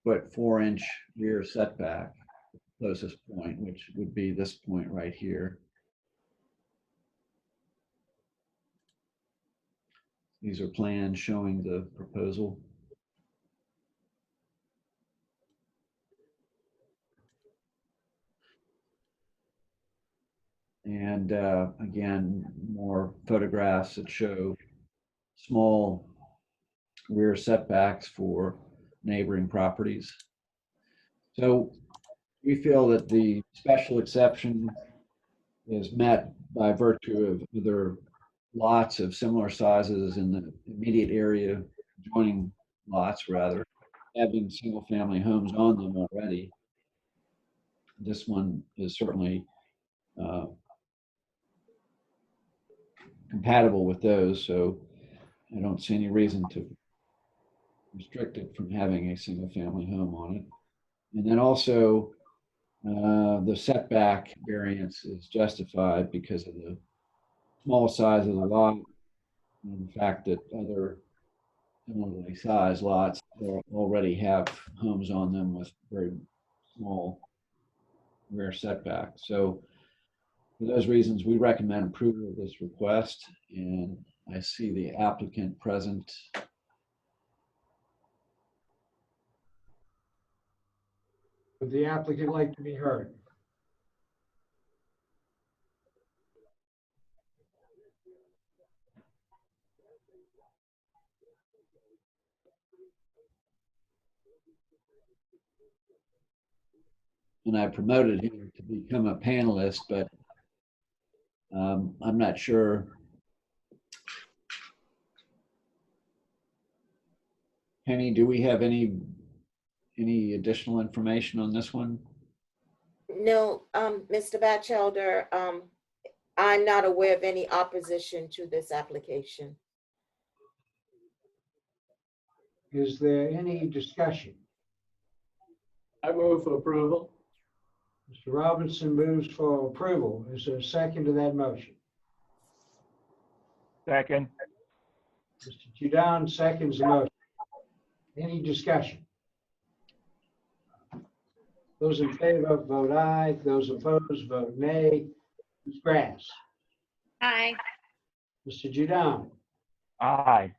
foot 4-inch rear setback. closest point, which would be this point right here. These are plans showing the proposal. And again, more photographs that show small rear setbacks for neighboring properties. So we feel that the special exception is met by virtue of other lots of similar sizes in the immediate area, adjoining lots rather, having single family homes on them already. This one is certainly compatible with those, so I don't see any reason to restrict it from having a single family home on it. And then also the setback variance is justified because of the small size of the lot and the fact that other similarly sized lots already have homes on them with very small rear setback. So for those reasons, we recommend approval of this request, and I see the applicant present. Would the applicant like to be heard? And I promoted him to become a panelist, but I'm not sure. Penny, do we have any additional information on this one? No, Mr. Batchelder, I'm not aware of any opposition to this application. Is there any discussion? I move for approval. Mr. Robinson moves for approval. Is there a second to that motion? Second. Mr. Judon seconds the motion. Any discussion? Those in favor vote aye. Those opposed vote nay. Ms. Grass. Aye. Mr. Judon. Aye.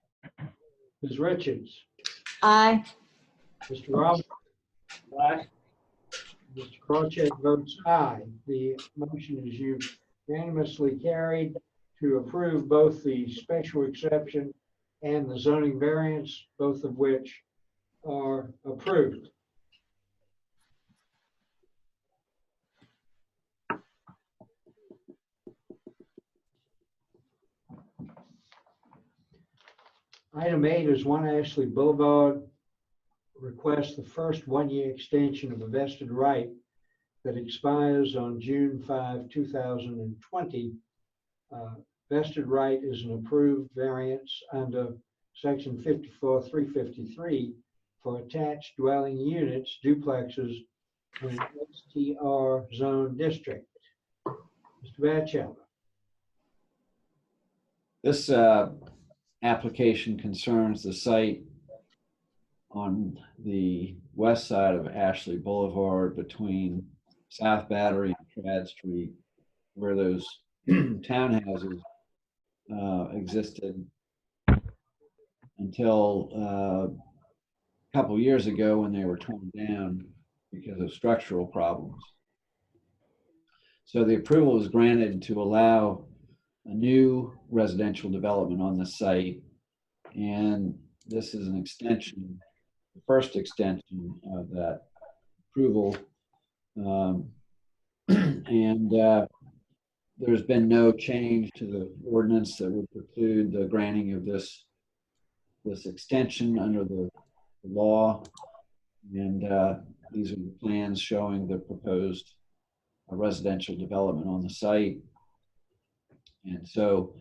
Ms. Richards. Aye. Mr. Robinson. Aye. Mr. Crochet votes aye. The motion is unanimously carried to approve both the special exception and the zoning variance, both of which are approved. Item 8 is One Ashley Boulevard. Request the first one-year extension of a vested right that expires on June 5, 2020. Vested right is an approved variance under section 54-353 for attached dwelling units, duplexes in an STR zone district. Mr. Batchelder. This application concerns the site on the west side of Ashley Boulevard between South Battery and Trad Street, where those townhouses existed until a couple years ago when they were torn down because of structural problems. So the approval was granted to allow a new residential development on the site, and this is an extension, the first extension of that approval. There's been no change to the ordinance that would preclude the granting of this extension under the law. And these are the plans showing the proposed residential development on the site. And so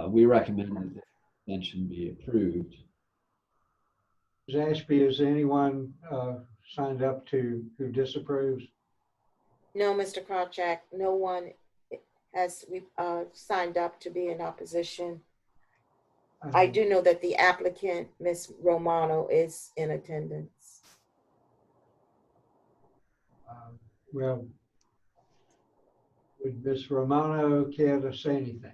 we recommend that the extension be approved. Ms. Ashby, is anyone signed up who disapproves? No, Mr. Krawcheck, no one has signed up to be in opposition. I do know that the applicant, Ms. Romano, is in attendance. Well, would Ms. Romano care to say anything?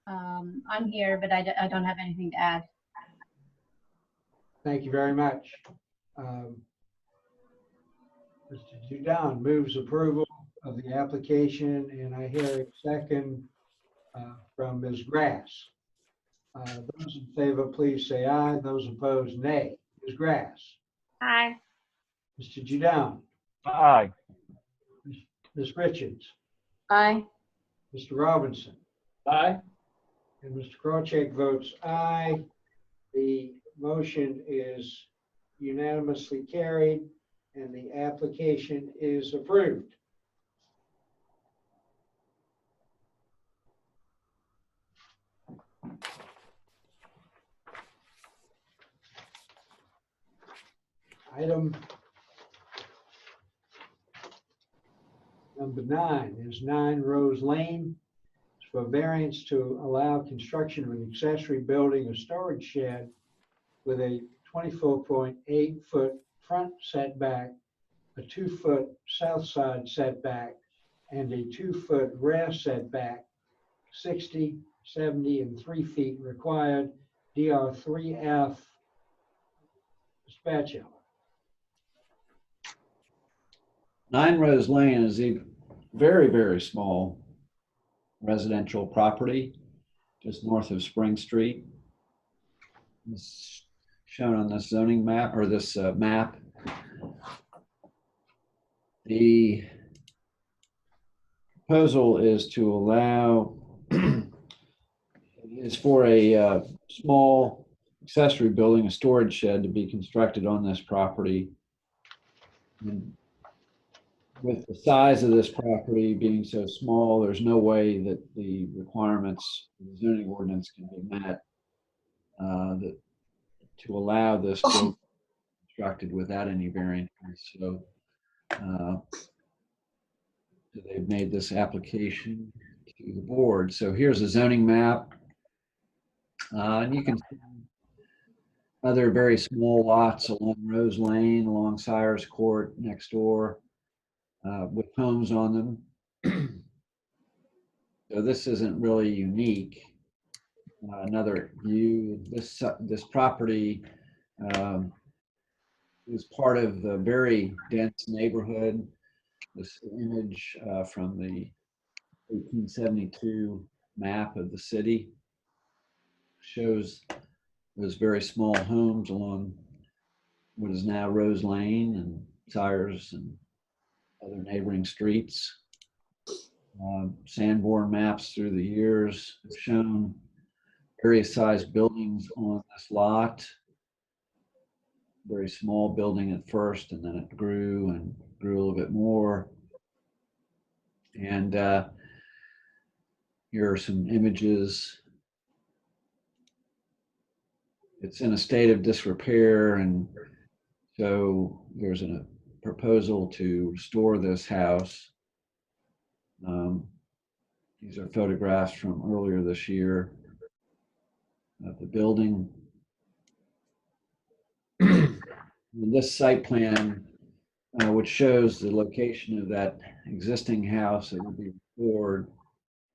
I'm here, but I don't have anything to add. Thank you very much. Mr. Judon moves approval of the application, and I hear a second from Ms. Grass. Those in favor, please say aye. Those opposed, nay. Ms. Grass. Aye. Mr. Judon. Aye. Ms. Richards. Aye. Mr. Robinson. Aye. And Mr. Krawcheck votes aye. The motion is unanimously carried and the application is approved. Item number 9 is 9 Rose Lane. It's for variance to allow construction of an accessory building or storage shed with a 24.8-foot front setback, a 2-foot south side setback, and a 2-foot rear setback, 60, 70, and 3 feet required, DR3F. Dispatcher. 9 Rose Lane is a very, very small residential property just north of Spring Street. It's shown on this zoning map or this map. The proposal is to allow, is for a small accessory building, a storage shed to be constructed on this property. And with the size of this property being so small, there's no way that the requirements of the zoning ordinance can be met to allow this building constructed without any variances. So they've made this application to the board. So here's a zoning map. And you can see other very small lots along Rose Lane, along Sires Court next door, with homes on them. So this isn't really unique. Another view, this property is part of the very dense neighborhood. This image from the 1872 map of the city shows those very small homes along what is now Rose Lane and Sires and other neighboring streets. Sanborn maps through the years have shown various sized buildings on this lot. Very small building at first, and then it grew and grew a little bit more. And here are some images. It's in a state of disrepair, and so there's a proposal to restore this house. These are photographs from earlier this year of the building. This site plan, which shows the location of that existing house that will be restored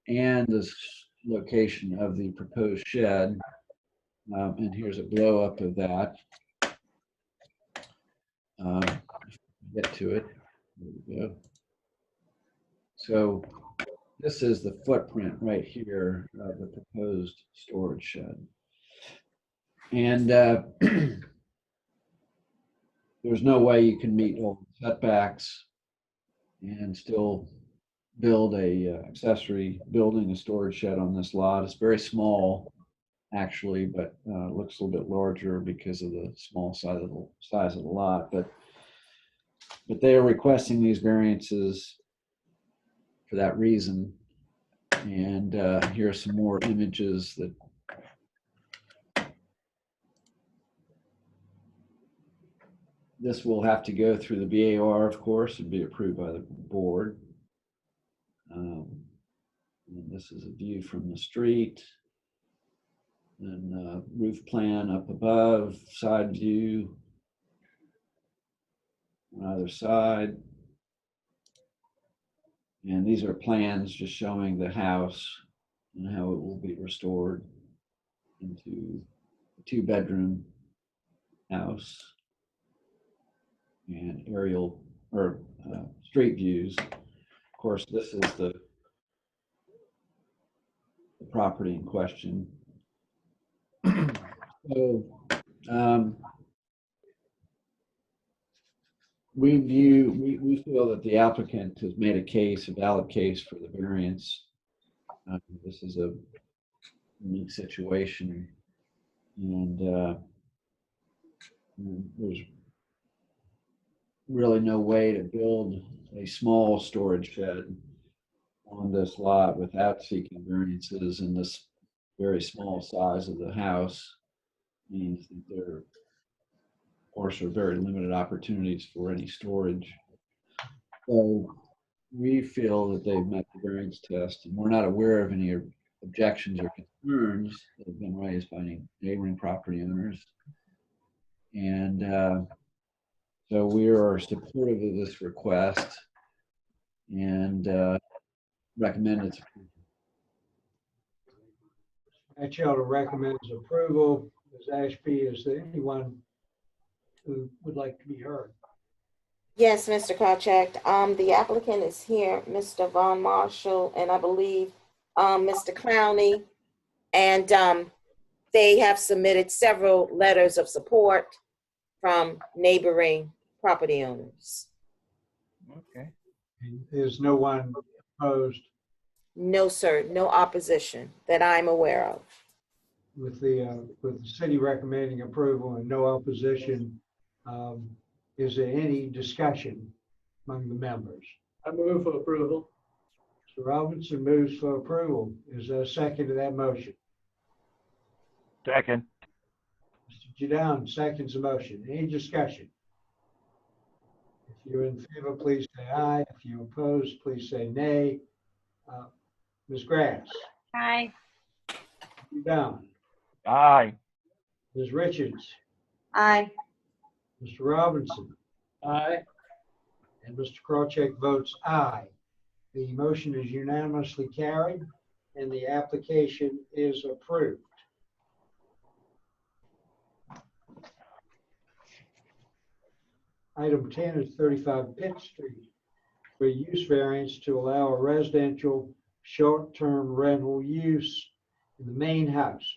and the location of the proposed shed. And here's a blow up of that. Get to it. There we go. So this is the footprint right here of the proposed storage shed. And there's no way you can meet all the setbacks and still build a accessory building, a storage shed on this lot. It's very small, actually, but looks a little bit larger because of the small size of the lot. But they are requesting these variances for that reason. And here are some more images that this will have to go through the BAR, of course, and be approved by the board. And this is a view from the street. And roof plan up above, side view on either side. And these are plans just showing the house and how it will be restored into a 2-bedroom house. And aerial or street views. Of course, this is the property in question. So we feel that the applicant has made a valid case for the variance. This is a unique situation, and there's really no way to build a small storage shed on this lot without seeking variances, and this very small size of the house means that there, of course, are very limited opportunities for any storage. So we feel that they've met the variance test, and we're not aware of any objections or concerns that have been raised by any neighboring property owners. And so we are supportive of this request and recommend its approval. Batchelder recommends approval. Ms. Ashby, is there anyone who would like to be heard? Yes, Mr. Krawcheck. The applicant is here, Mr. Von Marshall, and I believe Mr. Clowney. And they have submitted several letters of support from neighboring property owners. Okay. Is no one opposed? No, sir, no opposition that I'm aware of. With the city recommending approval and no opposition, is there any discussion among the members? I move for approval. Mr. Robinson moves for approval. Is there a second to that motion? Second. Mr. Judown seconds the motion. Any discussion? If you're in favor, please say aye. If you oppose, please say nay. Ms. Grass. Aye. Judown. Aye. Ms. Richards. Aye. Mr. Robinson. Aye. And Mr. Krawcheck votes aye. The motion is unanimously carried and the application is approved. Item 10 is 35 Pitt Street for use variance to allow a residential short-term rental use in the main house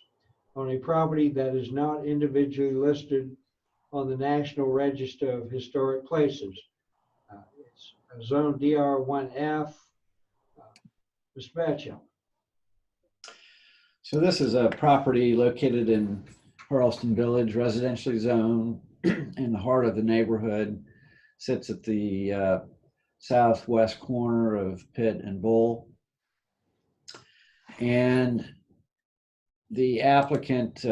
on a property that is not individually listed on the National Register of Historic Places. It's a zone DR1F. Mr. Batchel. So this is a property located in Harrelson Village, residentially zoned in the heart of the neighborhood, sits at the southwest corner of Pitt and Bull. And the applicant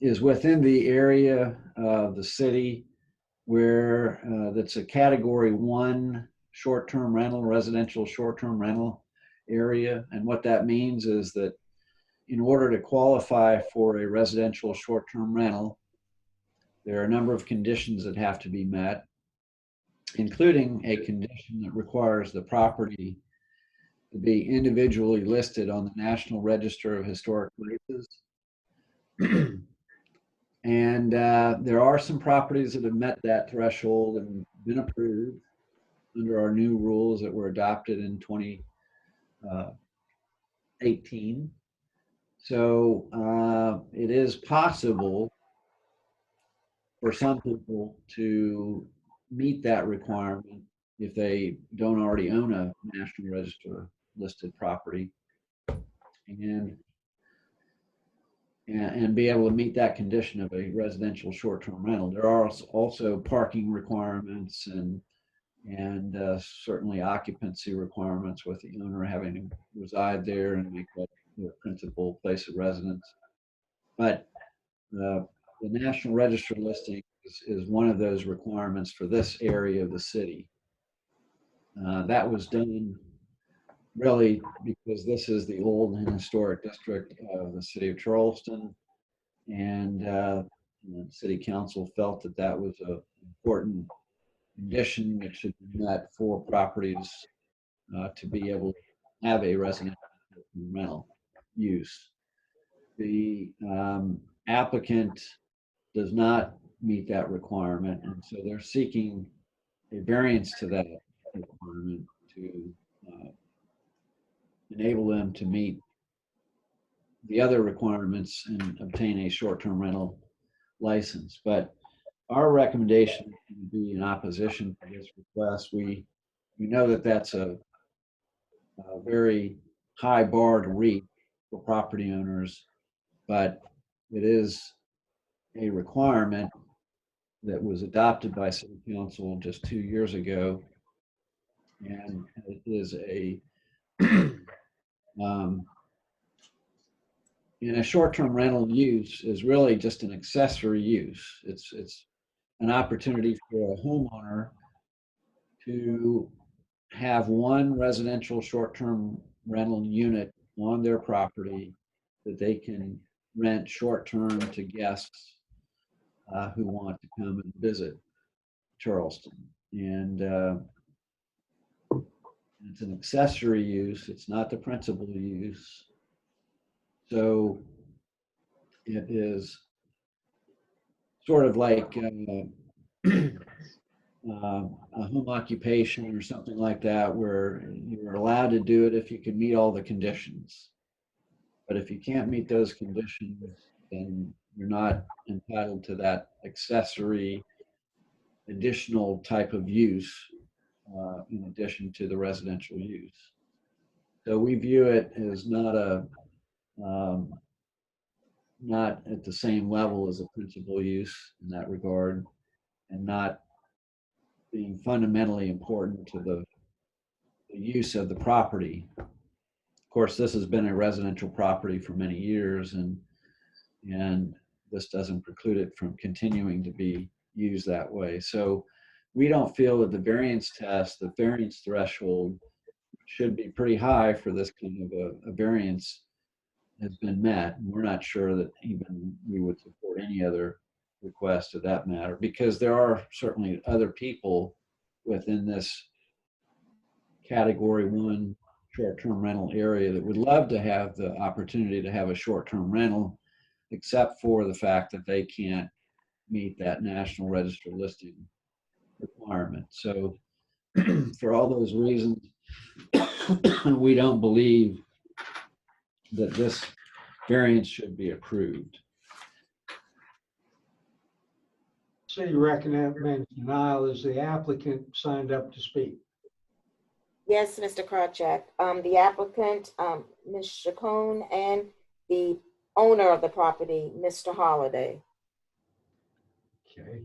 is within the area of the city where that's a category 1 short-term rental, residential short-term rental area. And what that means is that in order to qualify for a residential short-term rental, there are a number of conditions that have to be met, including a condition that requires the property to be individually listed on the National Register of Historic Places. And there are some properties that have met that threshold and been approved under our new rules that were adopted in 2018. So it is possible for some people to meet that requirement if they don't already own a National Register listed property and be able to meet that condition of a residential short-term rental. There are also parking requirements and certainly occupancy requirements with the owner having to reside there and make that their principal place of residence. But the National Register listing is one of those requirements for this area of the city. That was done really because this is the old and historic district of the city of Charleston. And the city council felt that that was an important condition that should be met for properties to be able to have a residential rental use. The applicant does not meet that requirement, and so they're seeking a variance to that requirement to enable them to meet the other requirements and obtain a short-term rental license. But our recommendation would be in opposition to this request. We know that that's a very high bar to reach for property owners, but it is a requirement that was adopted by City Council just 2 years ago, and it is a and a short-term rental use is really just an accessory use. It's an opportunity for a homeowner to have one residential short-term rental unit on their property that they can rent short-term to guests who want to come and visit Charleston. And it's an accessory use. It's not the principal use. So it is sort of like a home occupation or something like that, where you're allowed to do it if you can meet all the conditions. But if you can't meet those conditions, then you're not entitled to that accessory additional type of use in addition to the residential use. So we view it as not at the same level as a principal use in that regard, and not being fundamentally important to the use of the property. Of course, this has been a residential property for many years, and this doesn't preclude it from continuing to be used that way. So we don't feel that the variance test, the variance threshold, should be pretty high for this kind of a variance has been met. We're not sure that even we would support any other request of that matter, because there are certainly other people within this category 1 short-term rental area that would love to have the opportunity to have a short-term rental, except for the fact that they can't meet that National Register listing requirement. So for all those reasons, we don't believe that this variance should be approved. City recommends denial. Is the applicant signed up to speak? Yes, Mr. Krawcheck. The applicant, Ms. Chacon, and the owner of the property, Mr. Holliday. Okay.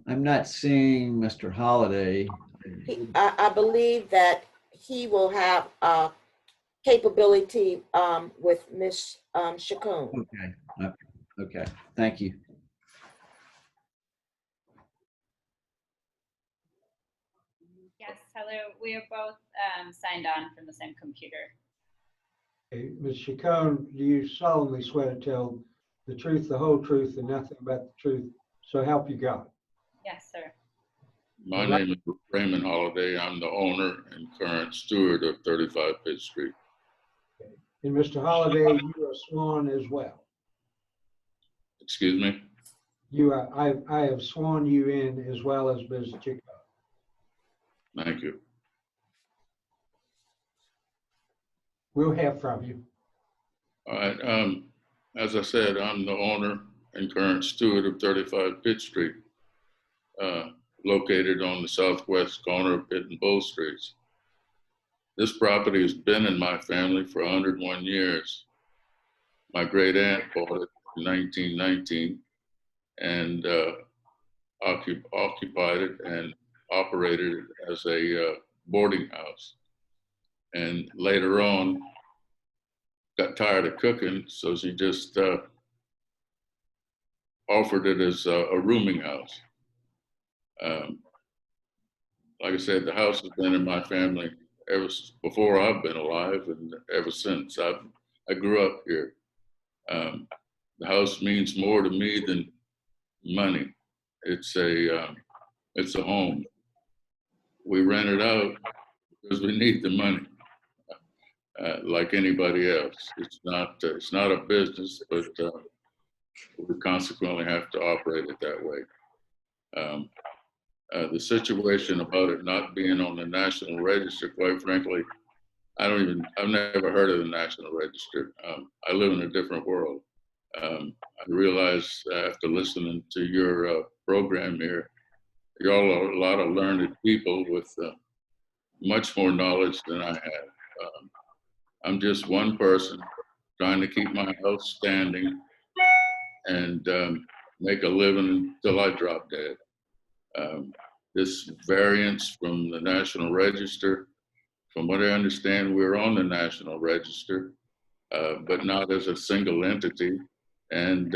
I'm not seeing Mr. Holliday. I believe that he will have capability with Ms. Chacon. Okay. Okay. Thank you. Yes, hello. We are both signed on from the same computer. Okay. Ms. Chacon, do you solemnly swear to tell the truth, the whole truth, and nothing but the truth, so help you God? Yes, sir. My name is Raymond Holliday. I'm the owner and current steward of 35 Pitt Street. Okay. And Mr. Holliday, you are sworn as well. Excuse me? You are. I have sworn you in as well as Ms. Chacon. Thank you. We'll hear from you. All right. As I said, I'm the owner and current steward of 35 Pitt Street, located on the southwest corner of Pitt and Bow Streets. This property has been in my family for 101 years. My great aunt bought it in 1919 and occupied it and operated it as a boarding house. And later on, got tired of cooking, so she just offered it as a rooming house. like I said, the house has been in my family before I've been alive, and ever since. I grew up here. The house means more to me than money. It's a home. We rent it out because we need the money, like anybody else. It's not a business, but we consequently have to operate it that way. The situation about it not being on the National Register, quite frankly, I've never heard of the National Register. I live in a different world. I realize after listening to your program here, y'all are a lot of learned people with much more knowledge than I have. I'm just one person trying to keep my house standing and make a living until I drop dead. This variance from the National Register, from what I understand, we're on the National Register, but not as a single entity. And,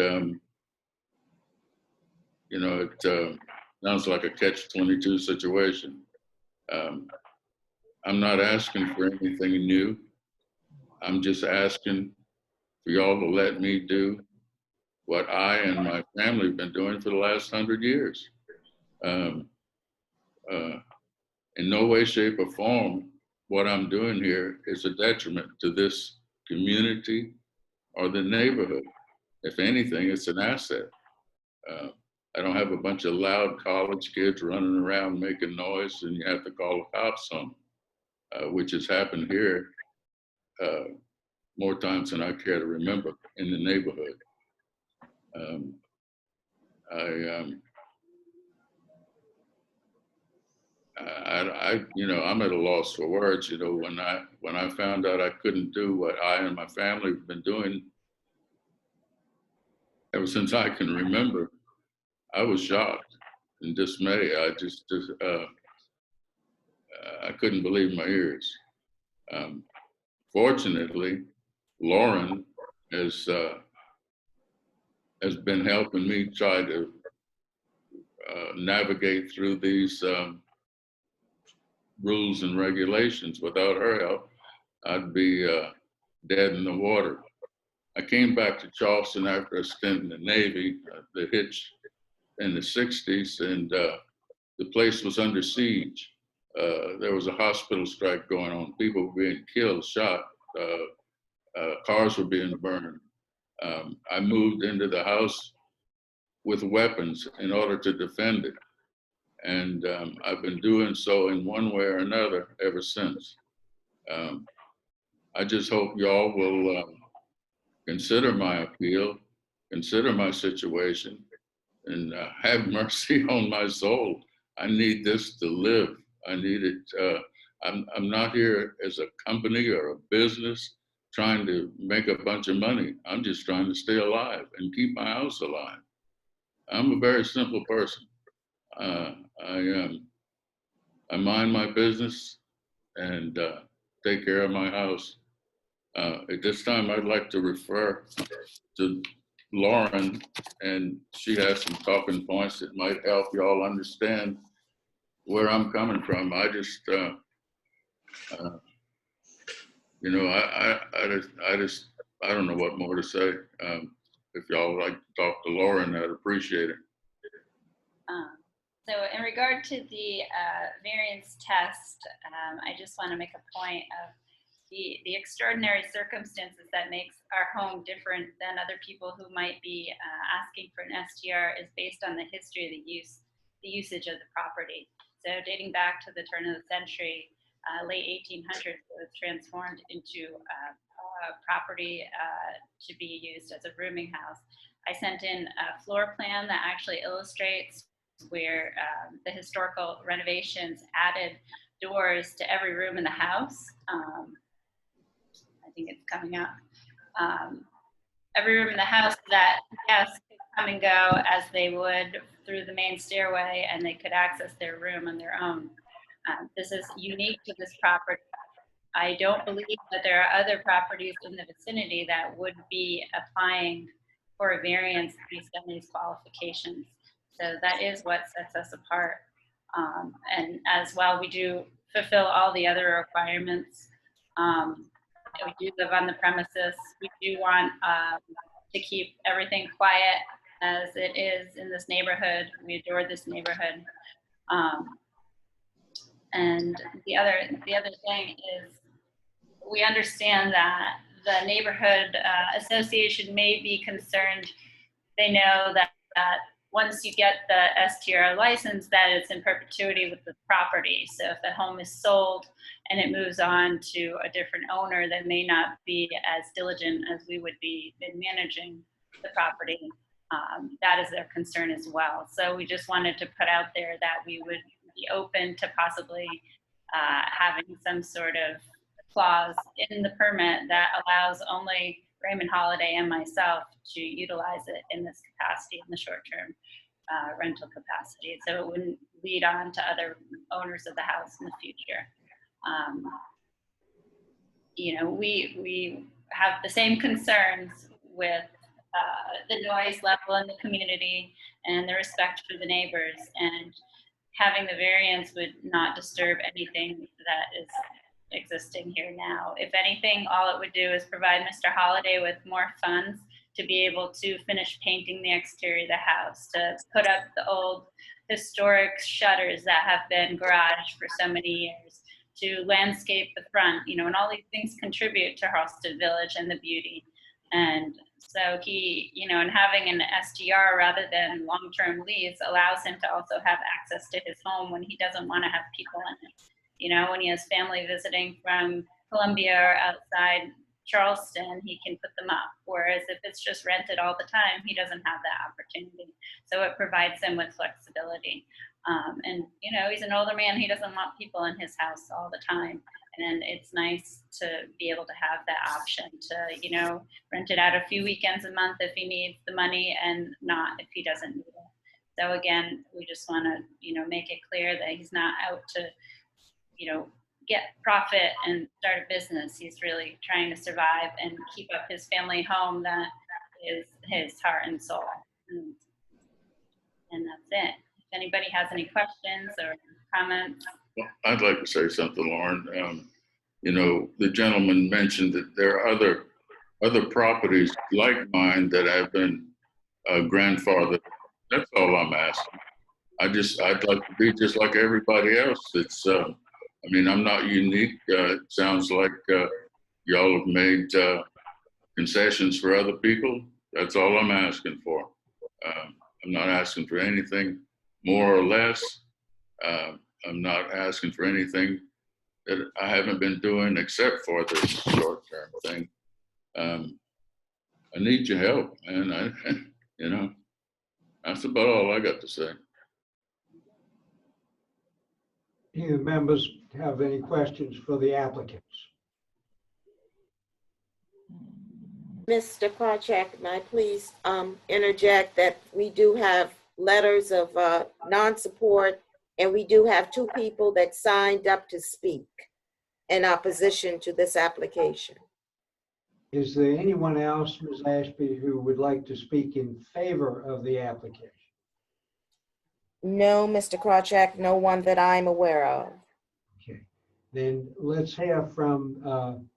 it sounds like a catch-22 situation. I'm not asking for anything new. I'm just asking for y'all to let me do what I and my family have been doing for the last 100 years. In no way, shape, or form, what I'm doing here is a detriment to this community or the neighborhood. If anything, it's an asset. I don't have a bunch of loud college kids running around making noise and you have to call the cops on them, which has happened here more times than I care to remember in the neighborhood. I'm at a loss for words. When I found out I couldn't do what I and my family have been doing ever since I can remember, I was shocked and dismayed. I couldn't believe my ears. Fortunately, Lauren has been helping me try to navigate through these rules and regulations. Without her help, I'd be dead in the water. I came back to Charleston after a stint in the Navy, the hitch in the 60s, and the place was under siege. There was a hospital strike going on. People were being killed, shot, cars were being burned. I moved into the house with weapons in order to defend it. And I've been doing so in one way or another ever since. I just hope y'all will consider my appeal, consider my situation, and have mercy on my soul. I need this to live. I need it. I'm not here as a company or a business trying to make a bunch of money. I'm just trying to stay alive and keep my house alive. I'm a very simple person. I mind my business and take care of my house. At this time, I'd like to refer to Lauren, and she has some talking points that might help y'all understand where I'm coming from. I just, I don't know what more to say. If y'all would like to talk to Lauren, I'd appreciate it. So in regard to the variance test, I just want to make a point of the extraordinary circumstances that makes our home different than other people who might be asking for an STR is based on the history of the usage of the property. So dating back to the turn of the century, late 1800s, it was transformed into property to be used as a rooming house. I sent in a floor plan that actually illustrates where the historical renovations added doors to every room in the house. I think it's coming up. Every room in the house that guests could come and go as they would through the main stairway, and they could access their room on their own. This is unique to this property. I don't believe that there are other properties in the vicinity that would be applying for a variance based on these qualifications. So that is what sets us apart. And as well, we do fulfill all the other requirements. We do live on the premises. We do want to keep everything quiet as it is in this neighborhood. We adore this neighborhood. And the other thing is, we understand that the neighborhood association may be concerned. They know that once you get the STR license, that it's in perpetuity with the property. So if the home is sold and it moves on to a different owner that may not be as diligent as we would be in managing the property, that is their concern as well. So we just wanted to put out there that we would be open to possibly having some sort of clause in the permit that allows only Raymond Holiday and myself to utilize it in this capacity, in the short-term rental capacity. So it wouldn't lead on to other owners of the house in the future. You know, we have the same concerns with the noise level in the community and the respect for the neighbors, and having the variance would not disturb anything that is existing here now. If anything, all it would do is provide Mr. Holiday with more funds to be able to finish painting the exterior of the house, to put up the old historic shutters that have been garaged for so many years, to landscape the front, you know, and all these things contribute to Harleston Village and the beauty. And so he, you know, and having an STR rather than long-term lease allows him to also have access to his home when he doesn't want to have people in it. You know, when he has family visiting from Columbia or outside Charleston, he can put them up. Whereas if it's just rented all the time, he doesn't have that opportunity. So it provides him with flexibility. And, you know, he's an older man. He doesn't want people in his house all the time. And it's nice to be able to have that option to, you know, rent it out a few weekends a month if he needs the money and not if he doesn't need it. So again, we just want to, you know, make it clear that he's not out to, you know, get profit and start a business. He's really trying to survive and keep up his family home that is his heart and soul. And that's it. If anybody has any questions or comments. Well, I'd like to say something, Lauren. You know, the gentleman mentioned that there are other properties like mine that have been grandfathered. That's all I'm asking. I'd like to be just like everybody else. It's I mean, I'm not unique. It sounds like y'all have made concessions for other people. That's all I'm asking for. I'm not asking for anything more or less. I'm not asking for anything that I haven't been doing except for this short-term thing. I need your help, man. You know, that's about all I got to say. Do you members have any questions for the applicants? Mr. Krawcheck, may I please interject that we do have letters of non-support, and we do have 2 people that signed up to speak in opposition to this application. Is there anyone else, Ms. Ashby, who would like to speak in favor of the application? No, Mr. Krawcheck, no one that I'm aware of. Okay, then let's hear from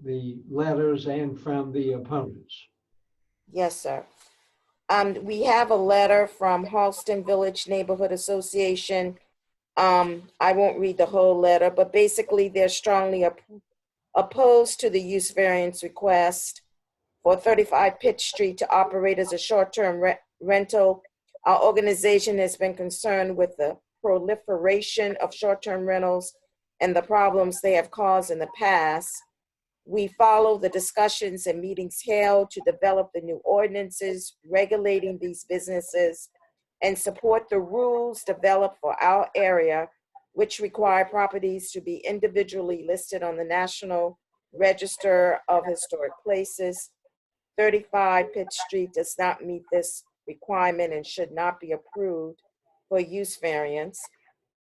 the letters and from the opponents. Yes, sir. We have a letter from Harleston Village Neighborhood Association. I won't read the whole letter, but basically they're strongly opposed to the use variance request for 35 Pitt Street to operate as a short-term rental. Our organization has been concerned with the proliferation of short-term rentals and the problems they have caused in the past. We follow the discussions and meetings held to develop the new ordinances regulating these businesses and support the rules developed for our area, which require properties to be individually listed on the National Register of Historic Places. 35 Pitt Street does not meet this requirement and should not be approved for use variance.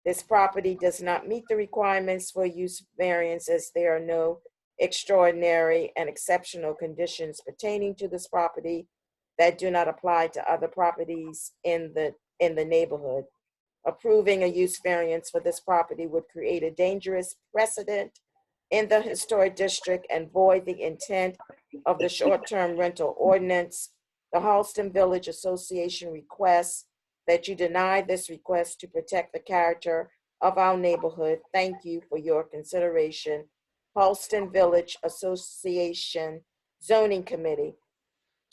This property does not meet the requirements for use variance as there are no extraordinary and exceptional conditions pertaining to this property that do not apply to other properties in the neighborhood. approving a use variance for this property would create a dangerous precedent in the historic district and void the intent of the short-term rental ordinance. The Harleston Village Association requests that you deny this request to protect the character of our neighborhood. Thank you for your consideration. Harleston Village Association Zoning Committee.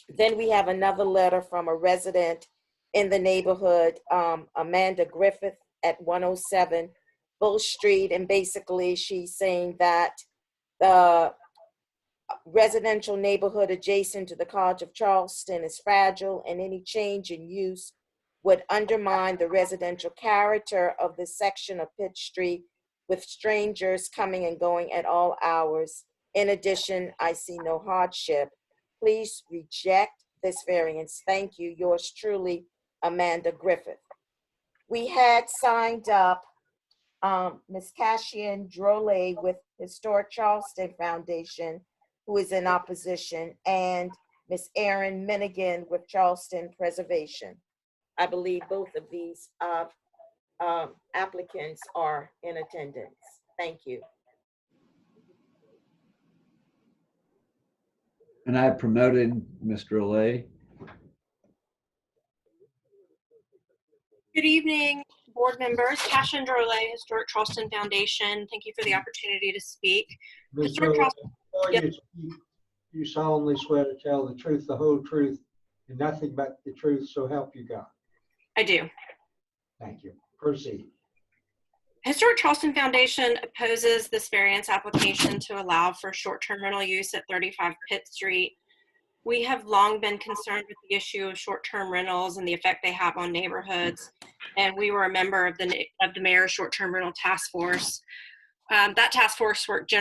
Then we have another letter from a resident in the neighborhood, Amanda Griffith at 107 Bull Street. And basically she's saying that the residential neighborhood adjacent to the College of Charleston is fragile, and any change in use would undermine the residential character of this section of Pitt Street, with strangers coming and going at all hours. In addition, I see no hardship. Please reject this variance. Thank you. Yours truly, Amanda Griffith. We had signed up Ms. Cassian Drolet with Historic Charleston Foundation, who is in opposition, and Ms. Erin Minigan with Charleston Preservation. I believe both of these applicants are in attendance. Thank you. And I promoted Mr. Olay. Good evening, board members. Cassian Drolet, Historic Charleston Foundation. Thank you for the opportunity to speak. Ms. Historic Charleston, Charleston, you solemnly swear to tell the truth, the whole truth, and nothing but the truth, so help you God. I do. Thank you. Proceed. Historic Charleston Foundation opposes this variance application to allow for short-term rental use at 35 Pitt Street. We have long been concerned with the issue of short-term rentals and the effect they have on neighborhoods. And we were a member of the mayor's short-term rental task force. That task force worked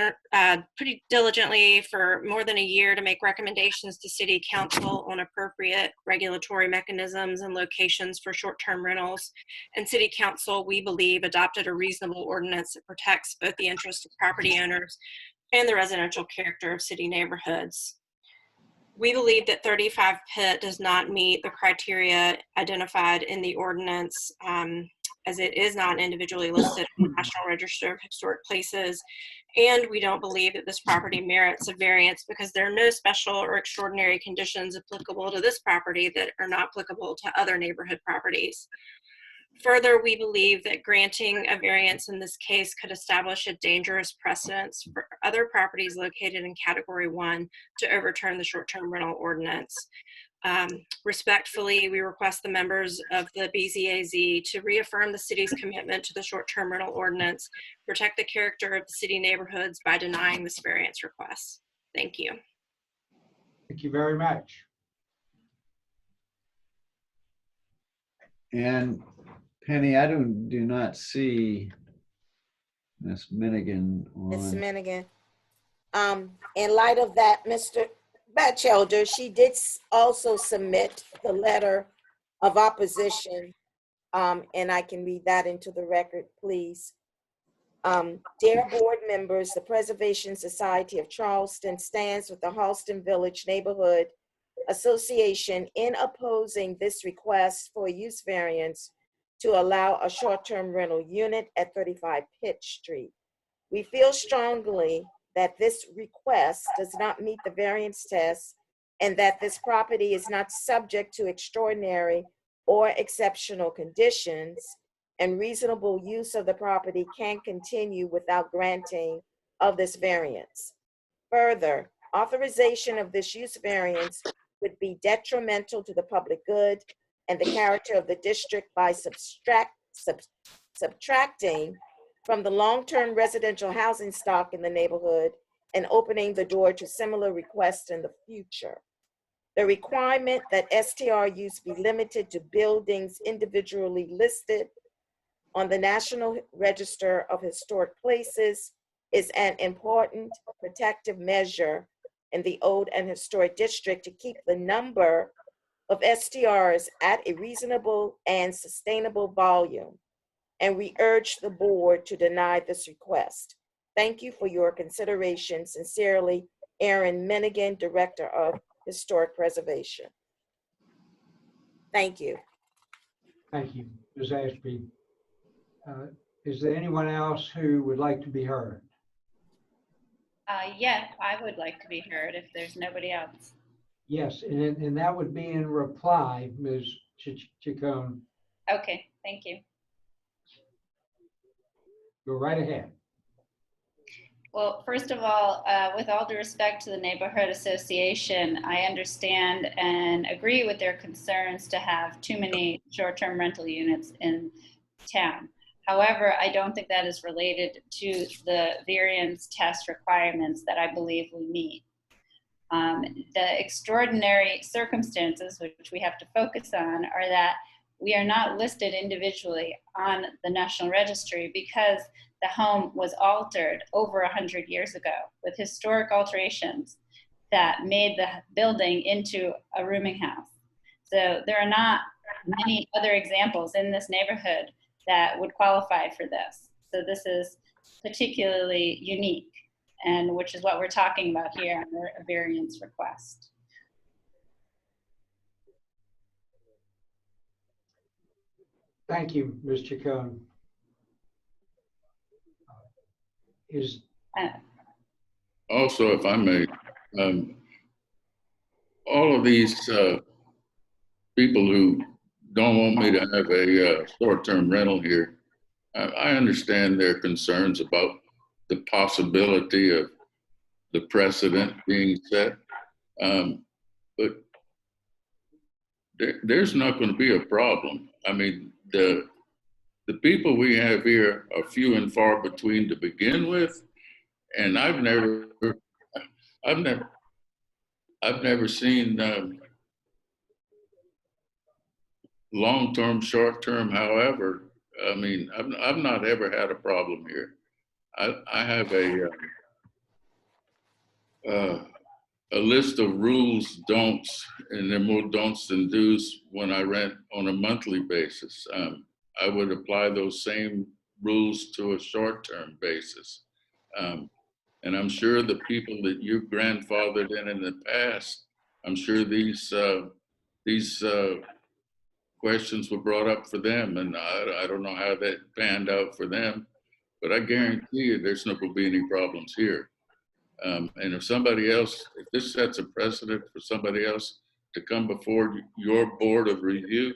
pretty diligently for more than a year to make recommendations to City Council on appropriate regulatory mechanisms and locations for short-term rentals. And City Council, we believe, adopted a reasonable ordinance that protects both the interests of property owners and the residential character of city neighborhoods. We believe that 35 Pitt does not meet the criteria identified in the ordinance, as it is not individually listed in the National Register of Historic Places. And we don't believe that this property merits a variance because there are no special or extraordinary conditions applicable to this property that are not applicable to other neighborhood properties. Further, we believe that granting a variance in this case could establish a dangerous precedence for other properties located in Category 1 to overturn the short-term rental ordinance. Respectfully, we request the members of the BZA-Z to reaffirm the city's commitment to the short-term rental ordinance, protect the character of the city neighborhoods by denying this variance request. Thank you. Thank you very much. And Penny, I do not see Ms. Minigan on. Ms. Minigan. In light of that, Mr. Batchelder, she did also submit the letter of opposition, and I can read that into the record, please. Dear board members, the Preservation Society of Charleston stands with the Harleston Village Neighborhood Association in opposing this request for a use variance to allow a short-term rental unit at 35 Pitt Street. We feel strongly that this request does not meet the variance test and that this property is not subject to extraordinary or exceptional conditions, and reasonable use of the property can continue without granting of this variance. Further, authorization of this use variance would be detrimental to the public good and the character of the district by subtracting from the long-term residential housing stock in the neighborhood and opening the door to similar requests in the future. The requirement that STR use be limited to buildings individually listed on the National Register of Historic Places is an important protective measure in the Old and Historic District to keep the number of STRs at a reasonable and sustainable volume. And we urge the board to deny this request. Thank you for your consideration. Sincerely, Erin Minigan, Director of Historic Preservation. Thank you. Thank you. Ms. Ashby. Is there anyone else who would like to be heard? Yeah, I would like to be heard if there's nobody else. Yes, and that would be in reply, Ms. Chacon. Okay, thank you. Go right ahead. Well, first of all, with all due respect to the neighborhood association, I understand and agree with their concerns to have too many short-term rental units in town. However, I don't think that is related to the variance test requirements that I believe we meet. The extraordinary circumstances which we have to focus on are that we are not listed individually on the National Registry because the home was altered over 100 years ago with historic alterations that made the building into a rooming house. So there are not many other examples in this neighborhood that would qualify for this. So this is particularly unique, and which is what we're talking about here under a variance request. Thank you, Ms. Chacon. Also, if I may, all of these people who don't want me to have a short-term rental here, I understand their concerns about the possibility of the precedent being set, but there's not going to be a problem. I mean, the people we have here are few and far between to begin with, and I've never seen long-term, short-term. However, I mean, I've not ever had a problem here. I have a list of rules, don'ts, and they're more don'ts than do's when I rent on a monthly basis. I would apply those same rules to a short-term basis. And I'm sure the people that you grandfathered in the past, I'm sure these questions were brought up for them, and I don't know how that panned out for them, but I guarantee you there's not going to be any problems here. And if somebody else, if this sets a precedent for somebody else to come before your board of review,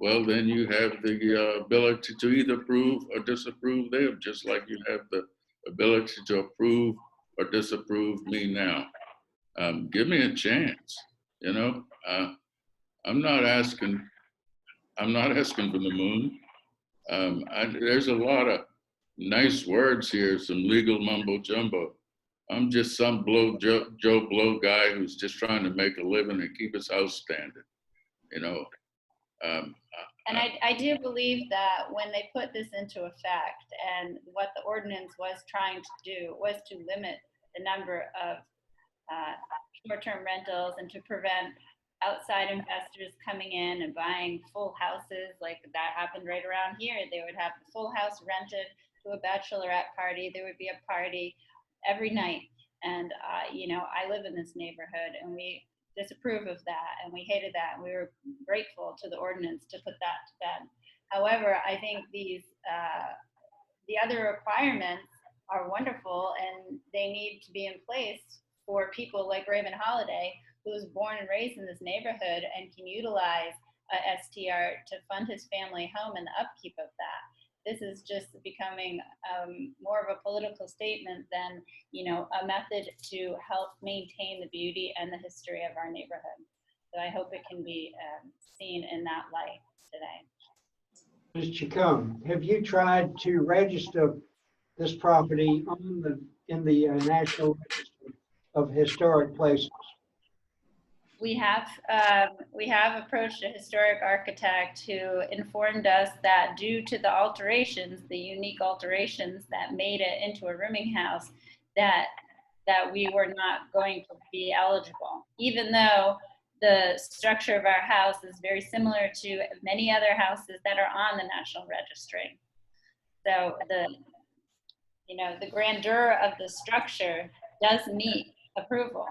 well, then you have the ability to either approve or disapprove them, just like you have the ability to approve or disapprove me now. Give me a chance, you know. I'm not asking for the moon. There's a lot of nice words here, some legal mumbo jumbo. I'm just some Joe Blow guy who's just trying to make a living and keep his house standing, you know. And I do believe that when they put this into effect, and what the ordinance was trying to do was to limit the number of short-term rentals and to prevent outside investors coming in and buying full houses like that happened right around here. They would have the full house rented to a bachelorette party. There would be a party every night. And, you know, I live in this neighborhood and we disapprove of that and we hated that. And we were grateful to the ordinance to put that to bed. However, I think these, the other requirements are wonderful and they need to be in place for people like Raymond Holiday, who was born and raised in this neighborhood and can utilize a STR to fund his family home and the upkeep of that. This is just becoming more of a political statement than, you know, a method to help maintain the beauty and the history of our neighborhood. So I hope it can be seen in that light today. Ms. Chacon, have you tried to register this property in the National Register of Historic Places? We have approached a historic architect who informed us that due to the alterations, the unique alterations that made it into a rooming house, that we were not going to be eligible, even though the structure of our house is very similar to many other houses that are on the National Registry. So the grandeur of the structure does meet approval,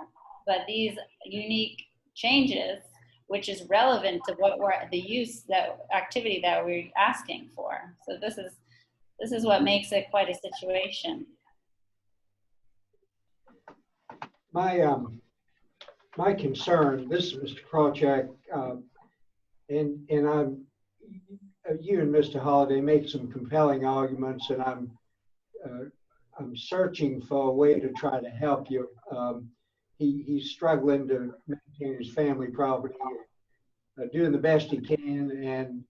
but these unique changes which is relevant to what the use, that activity that we're asking for. So this is what makes it quite a situation. My concern, this is Mr. Krawcheck, and you and Mr. Holliday make some compelling arguments, and I'm searching for a way to try to help you. He's struggling to maintain his family property, doing the best he can, and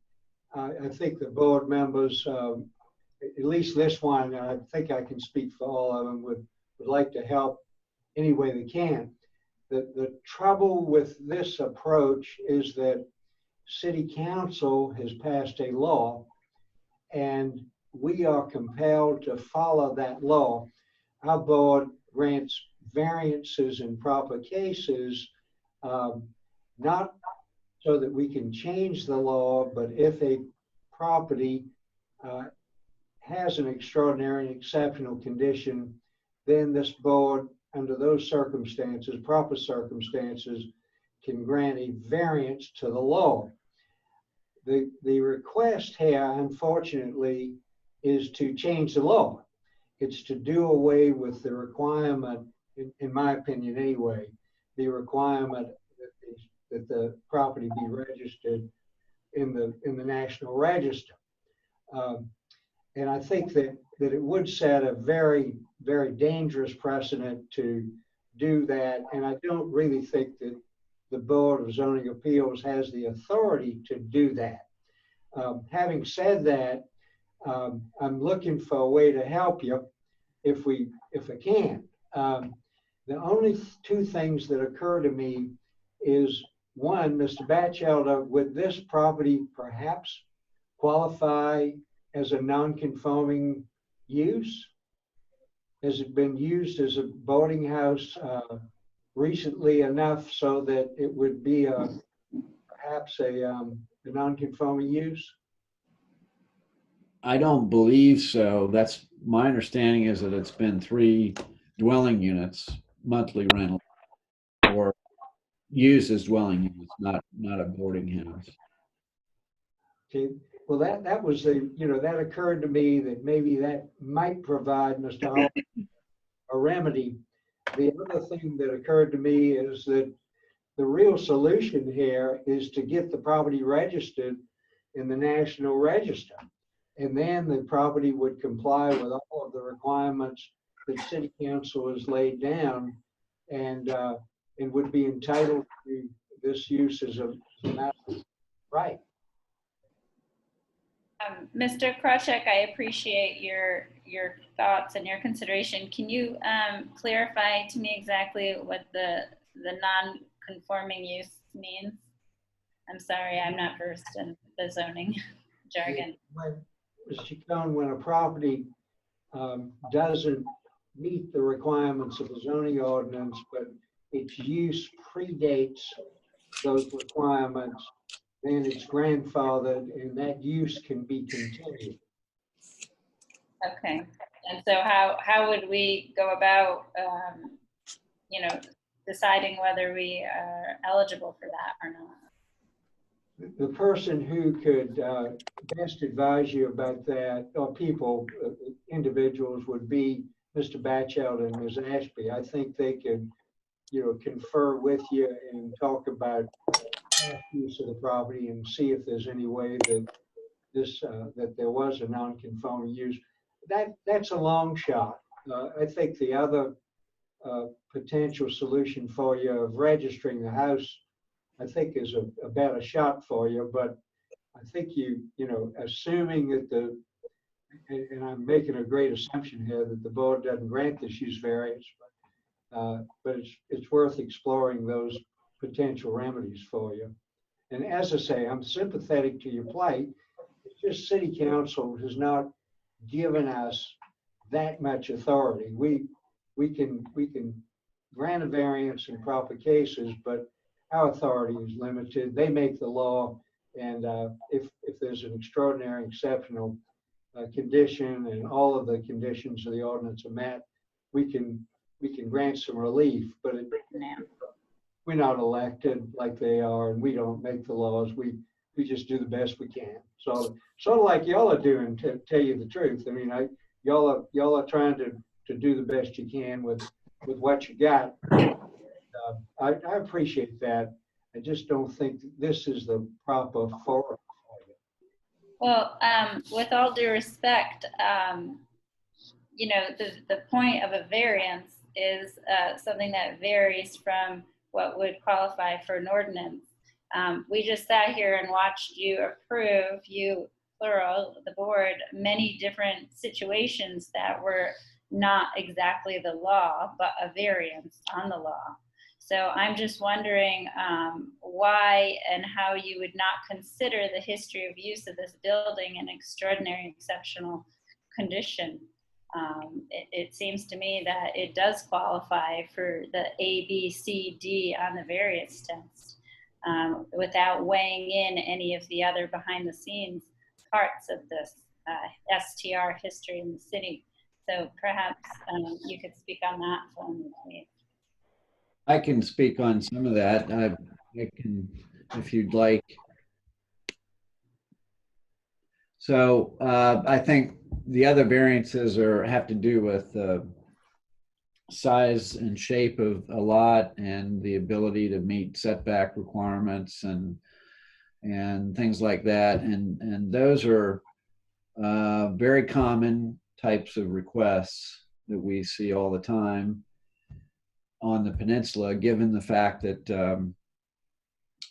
I think the board members, at least this one, I think I can speak for all of them, would like to help any way they can. The trouble with this approach is that City Council has passed a law, and we are compelled to follow that law. Our board grants variances in proper cases, not so that we can change the law, but if a property has an extraordinary and exceptional condition, then this board, under those circumstances, proper circumstances, can grant a variance to the law. The request here, unfortunately, is to change the law. It's to do away with the requirement, in my opinion anyway, the requirement that the property be registered in the National Register. And I think that it would set a very, very dangerous precedent to do that. And I don't really think that the Board of Zoning Appeals has the authority to do that. Having said that, I'm looking for a way to help you if I can. The only two things that occur to me is, one, Mr. Batchelder, would this property perhaps qualify as a non-conforming use? Has it been used as a boarding house recently enough so that it would be perhaps a non-conforming use? I don't believe so. That's my understanding, is that it's been 3 dwelling units, monthly rental, or used as dwelling units, not a boarding house. Okay. Well, that was that occurred to me that maybe that might provide Mr. Hall a remedy. The other thing that occurred to me is that the real solution here is to get the property registered in the National Register. And then the property would comply with all of the requirements that City Council has laid down, and would be entitled to this use as a matter right. Mr. Krawcheck, I appreciate your thoughts and your consideration. Can you clarify to me exactly what the non-conforming use means? I'm sorry, I'm not versed in the zoning jargon. Mr. Chacon, when a property doesn't meet the requirements of the zoning ordinance, but its use predates those requirements, then it's grandfathered and that use can be continued. Okay, and so how would we go about, deciding whether we are eligible for that or not? The person who could best advise you about that, or individuals, would be Mr. Batchelder and Ms. Ashby. I think they could, confer with you and talk about use of the property and see if there's any way that that there was a non-conforming use. That's a long shot. I think the other potential solution for you of registering the house, I think, is a better shot for you. But I think assuming that and I'm making a great assumption here that the board doesn't grant this use variance, but it's worth exploring those potential remedies for you. And as I say, I'm sympathetic to your plight. It's just City Council has not given us that much authority. We can grant a variance in proper cases, but our authority is limited. They make the law, and if there's an extraordinary, exceptional condition and all of the conditions of the ordinance are met, we can grant some relief. But we're not elected like they are, and we don't make the laws. We just do the best we can. So sort of like y'all are doing, to tell you the truth. I mean, y'all are trying to do the best you can with what you got. I appreciate that. I just don't think this is the proper forum. Well, with all due respect, you know, the point of a variance is something that varies from what would qualify for an ordinance. We just sat here and watched you approve, you plural, the board, many different situations that were not exactly the law, but a variance on the law. So I'm just wondering why and how you would not consider the history of use of this building an extraordinary, exceptional condition. It seems to me that it does qualify for the A, B, C, D on the variance test without weighing in any of the other behind the scenes parts of this STR history in the city. So perhaps you could speak on that for me, please. I can speak on some of that. I can, if you'd like. So I think the other variances have to do with size and shape of a lot and the ability to meet setback requirements and things like that. And those are very common types of requests that we see all the time on the peninsula, given the fact that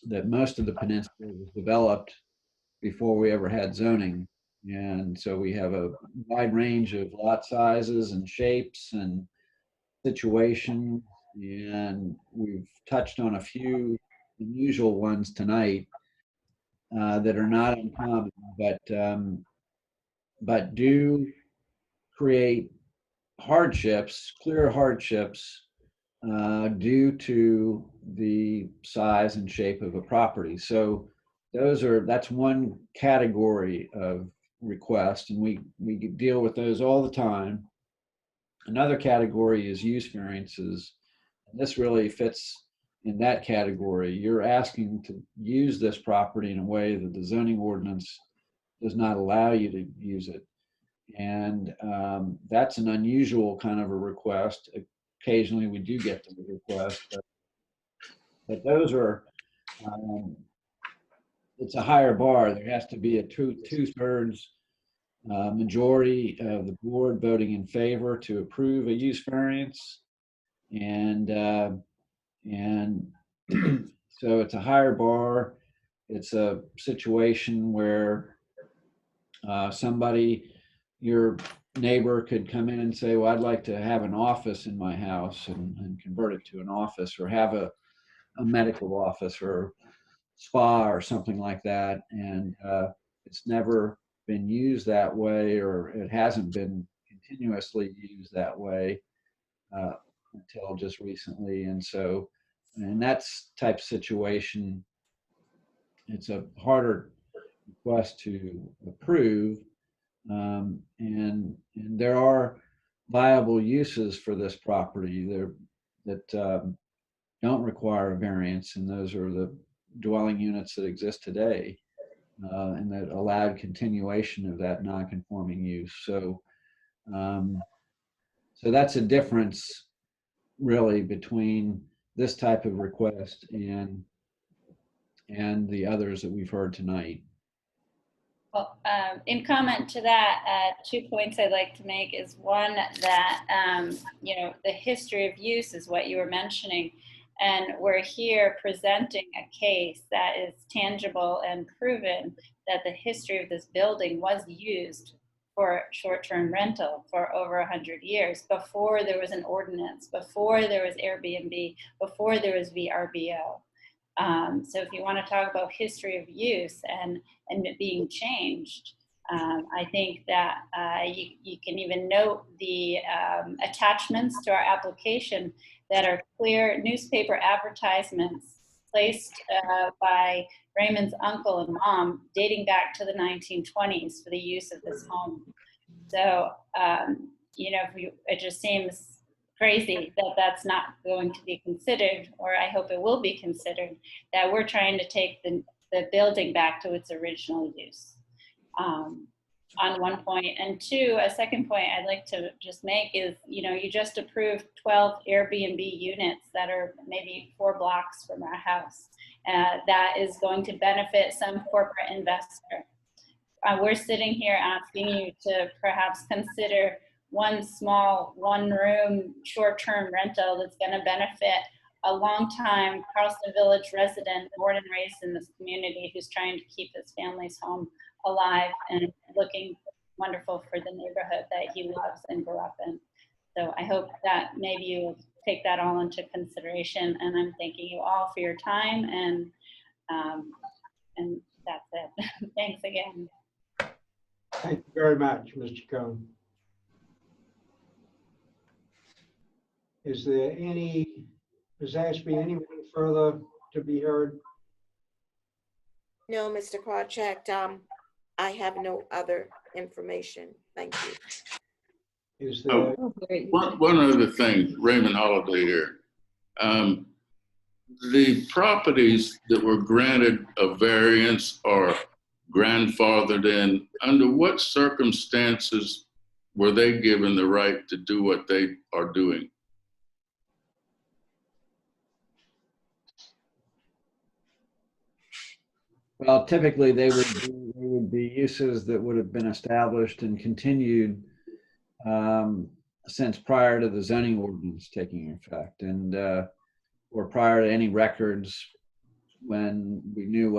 that most of the peninsula was developed before we ever had zoning. And so we have a wide range of lot sizes and shapes and situations, and we've touched on a few unusual ones tonight that are not uncommon, but do create hardships, clear hardships, due to the size and shape of a property. So that's one category of request, and we deal with those all the time. Another category is use variances, and this really fits in that category. You're asking to use this property in a way that the zoning ordinance does not allow you to use it. And that's an unusual kind of a request. Occasionally we do get the request, but those are, it's a higher bar. There has to be a two-thirds majority of the board voting in favor to approve a use variance. And so it's a higher bar. It's a situation where your neighbor could come in and say, well, I'd like to have an office in my house and convert it to an office, or have a medical office or spa or something like that. And it's never been used that way, or it hasn't been continuously used that way until just recently. And so in that type of situation, it's a harder request to approve. And there are viable uses for this property there that don't require a variance, and those are the dwelling units that exist today, and that allowed continuation of that non-conforming use. So, so that's a difference really between this type of request and the others that we've heard tonight. Well, in comment to that, 2 points I'd like to make is one, that, you know, the history of use is what you were mentioning. And we're here presenting a case that is tangible and proven that the history of this building was used for short-term rental for over 100 years, before there was an ordinance, before there was Airbnb, before there was VRBO. So if you want to talk about history of use and it being changed, I think that you can even note the attachments to our application that are clear newspaper advertisements placed by Raymond's uncle and mom dating back to the 1920s for the use of this home. So, you know, it just seems crazy that that's not going to be considered, or I hope it will be considered, that we're trying to take the building back to its original use. On one point, and two, a second point I'd like to just make is, you just approved 12 Airbnb units that are maybe 4 blocks from our house. That is going to benefit some corporate investor. We're sitting here asking you to perhaps consider one small, one-room, short-term rental that's going to benefit a long-time Charleston Village resident, born and raised in this community, who's trying to keep his family's home alive and looking wonderful for the neighborhood that he loves and grew up in. So I hope that maybe you will take that all into consideration, and I'm thanking you all for your time, and that's it. Thanks again. Thank you very much, Mr. Cohn. Is there Ms. Ashby, anyone further to be heard? No, Mr. Krawcheck, I have no other information. Thank you. Is there? One other thing, Raymond Holiday here. The properties that were granted a variance or grandfathered in, under what circumstances were they given the right to do what they are doing? Well, typically they would be uses that would have been established and continued since prior to the zoning ordinance taking effect, and or prior to any records when we knew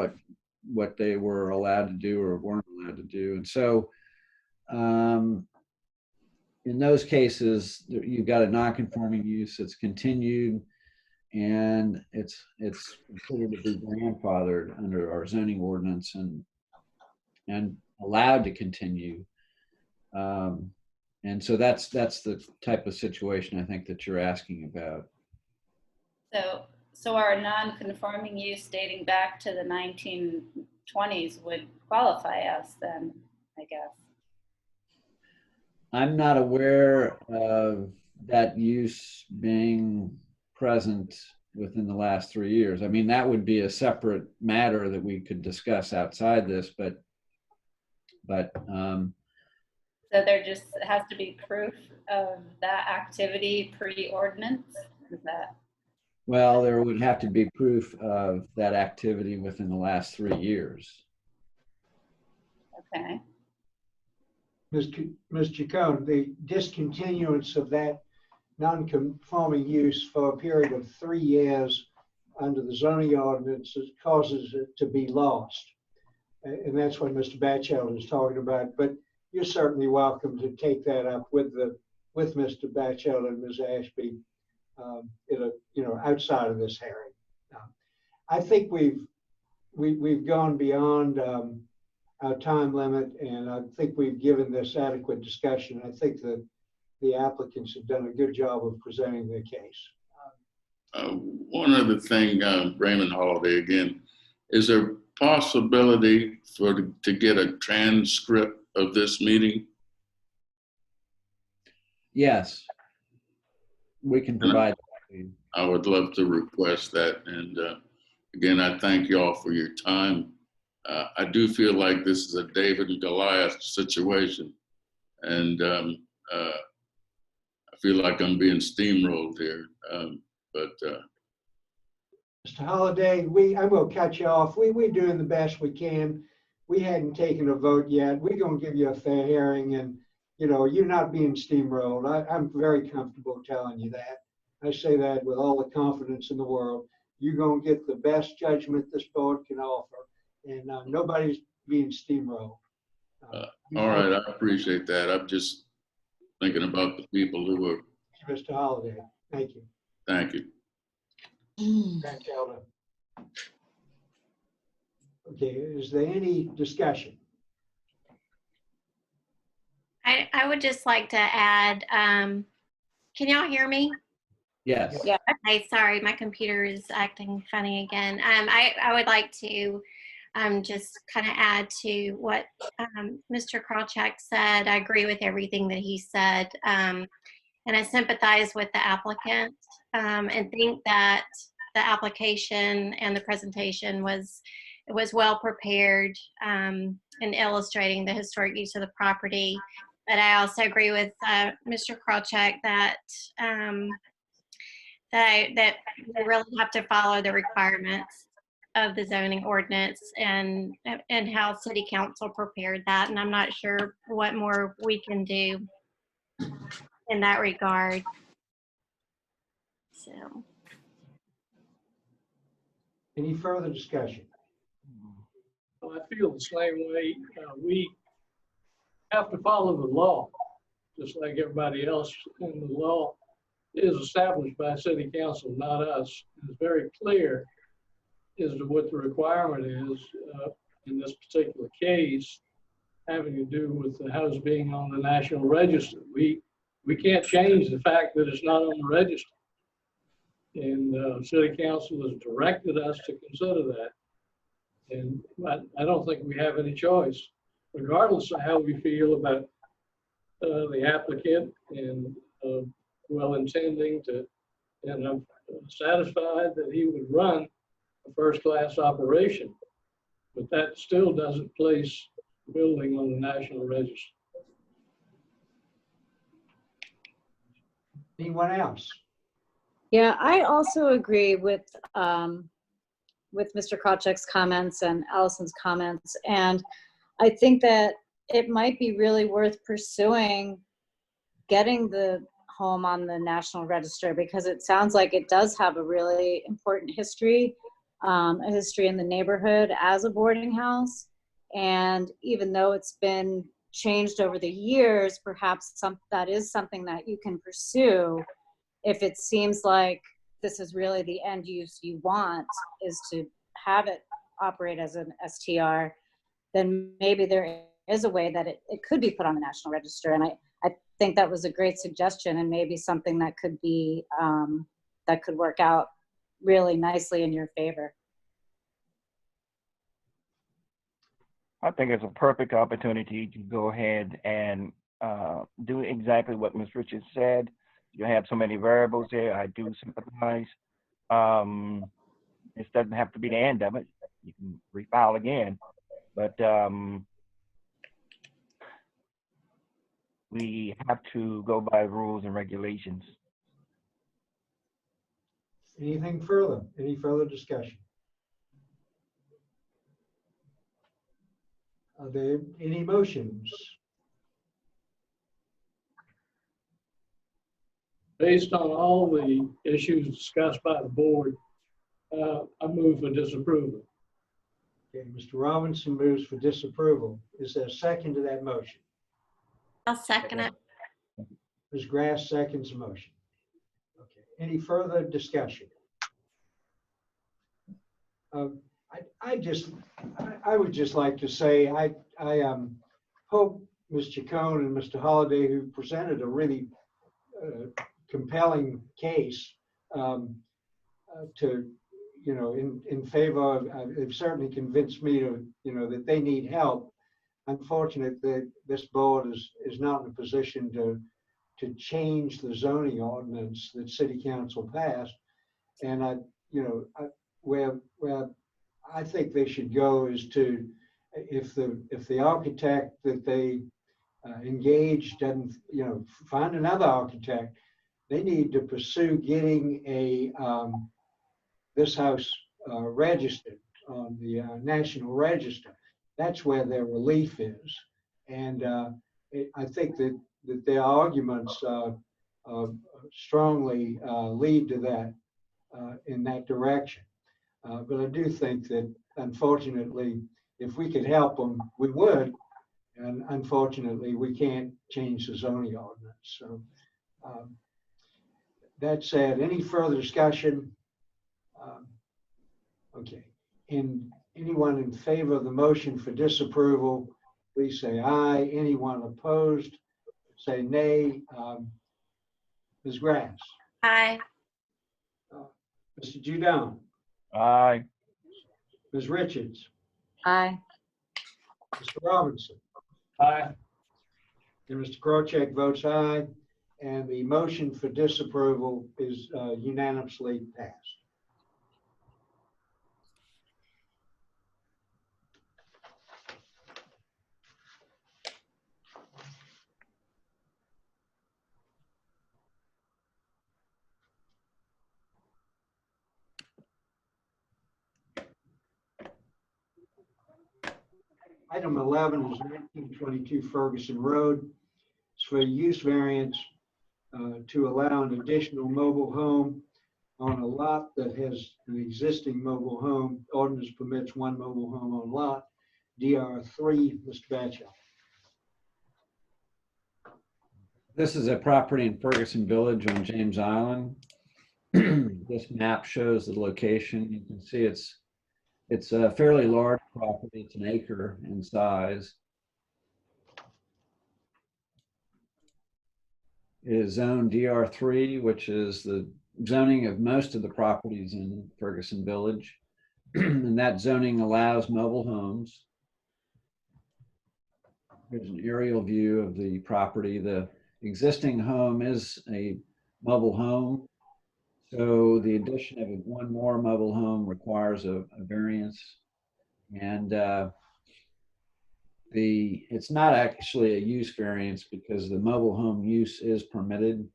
what they were allowed to do or weren't allowed to do. And so in those cases, you've got a non-conforming use that's continued, and it's considered to be grandfathered under our zoning ordinance and allowed to continue. And so that's the type of situation I think that you're asking about. So our non-conforming use dating back to the 1920s would qualify us then, I guess. I'm not aware of that use being present within the last 3 years. I mean, that would be a separate matter that we could discuss outside this, but so there just has to be proof of that activity pre-ordinance? Is that? Well, there would have to be proof of that activity within the last 3 years. Okay. Ms. Chacon, the discontinuance of that non-conforming use for a period of 3 years under the zoning ordinances causes it to be lost. And that's what Mr. Batchelder is talking about. But you're certainly welcome to take that up with Mr. Batchelder and Ms. Ashby outside of this hearing. I think we've gone beyond our time limit, and I think we've given this adequate discussion. I think that the applicants have done a good job of presenting their case. One other thing, Raymond Holiday again, is there possibility to get a transcript of this meeting? Yes, we can provide that. I would love to request that. And again, I thank you all for your time. I do feel like this is a David and Goliath situation. And I feel like I'm being steamrolled here. Mr. Holliday, I'm going to cut you off. We're doing the best we can. We hadn't taken a vote yet. We're going to give you a fair hearing, and you're not being steamrolled. I'm very comfortable telling you that. I say that with all the confidence in the world. You're going to get the best judgment this board can offer, and nobody's being steamrolled. All right, I appreciate that. I'm just thinking about the people who are. Mr. Holliday, thank you. Thank you. Thank you. Okay, is there any discussion? I would just like to add, can y'all hear me? Yes. Yeah. Okay, sorry, my computer is acting funny again. I would like to just kind of add to what Mr. Krawcheck said. I agree with everything that he said. And and I sympathize with the applicant and think that the application and the presentation was well prepared in illustrating the historic use of the property. But I also agree with Mr. Krawcheck that that we really have to follow the requirements of the zoning ordinance and how city council prepared that. And I'm not sure what more we can do in that regard. So. Any further discussion? Well, I feel the same way. We have to follow the law, just like everybody else. And the law is established by city council, not us. It's very clear as to what the requirement is in this particular case, having to do with the house being on the National Register. We can't change the fact that it's not on the register. And city council has directed us to consider that. And I don't think we have any choice, regardless of how we feel about the applicant and well-intending to, and I'm satisfied that he would run a first-class operation, but that still doesn't place the building on the National Register. Anyone else? Yeah, I also agree with Mr. Krawcheck's comments and Allison's comments. And I think that it might be really worth pursuing getting the home on the National Register, because it sounds like it does have a really important history, a history in the neighborhood as a boarding house. And even though it's been changed over the years, perhaps that is something that you can pursue if it seems like this is really the end use you want, is to have it operate as an STR, then maybe there is a way that it could be put on the National Register. And I think that was a great suggestion, and maybe something that could be, that could work out really nicely in your favor. I think it's a perfect opportunity to go ahead and do exactly what Ms. Richards said. You have so many variables there. I do sympathize. This doesn't have to be the end of it. You can refile again, but we have to go by rules and regulations. Anything further? Any further discussion? Are there any motions? Based on all the issues discussed by the board, I move for disapproval. Okay, Mr. Robinson moves for disapproval. Is there a second to that motion? I'll second it. Ms. Grass seconds the motion. Okay. Any further discussion? I would just like to say I hope Ms. Chacon and Mr. Holliday, who presented a really compelling case to, in favor of, they've certainly convinced me to, that they need help. Unfortunate that this board is not in a position to change the zoning ordinance that City Council passed. And where I think they should go is to, if the architect that they engage doesn't, find another architect, they need to pursue getting this house registered on the National Register. That's where their relief is. And I think that their arguments strongly lead to that in that direction. But I do think that, unfortunately, if we could help them, we would. And unfortunately, we can't change the zoning ordinance. So that said, any further discussion? Okay. Anyone in favor of the motion for disapproval, please say aye. Anyone opposed, say nay. Ms. Grass. Aye. Mr. Judon. Aye. Ms. Richards. Aye. Mr. Robinson. Aye. And Mr. Krawcheck votes aye. and the motion for disapproval is unanimously passed. Item 11 is 1922 Ferguson Road. It's for a use variance to allow an additional mobile home on a lot that has an existing mobile home. Ordinance permits one mobile home on lot. DR3, Mr. Batchel. This is a property in Ferguson Village on James Island. This map shows the location. You can see it's a fairly large property. It's an acre in size. It is zone DR3, which is the zoning of most of the properties in Ferguson Village. And that zoning allows mobile homes. Here's an aerial view of the property. The existing home is a mobile home. So the addition of one more mobile home requires a variance. And it's not actually a use variance because the mobile home use is permitted.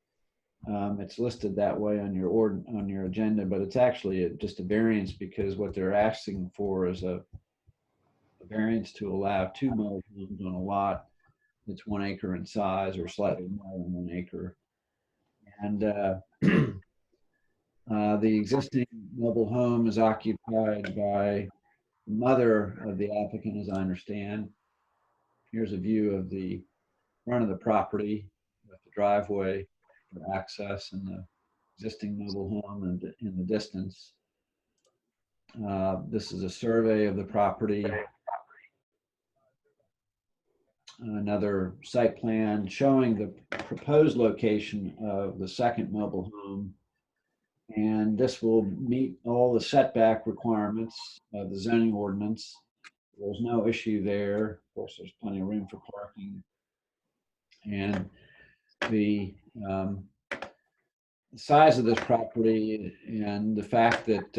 It's listed that way on your agenda, but it's actually just a variance because what they're asking for is a variance to allow two mobile homes on a lot that's 1 acre in size or slightly more than 1 acre. And the existing mobile home is occupied by the mother of the applicant, as I understand. Here's a view of the front of the property with the driveway for access and the existing mobile home and in the distance. This is a survey of the property. Another site plan showing the proposed location of the second mobile home. And this will meet all the setback requirements of the zoning ordinance. There's no issue there. Of course, there's plenty of room for parking. And the size of this property and the fact that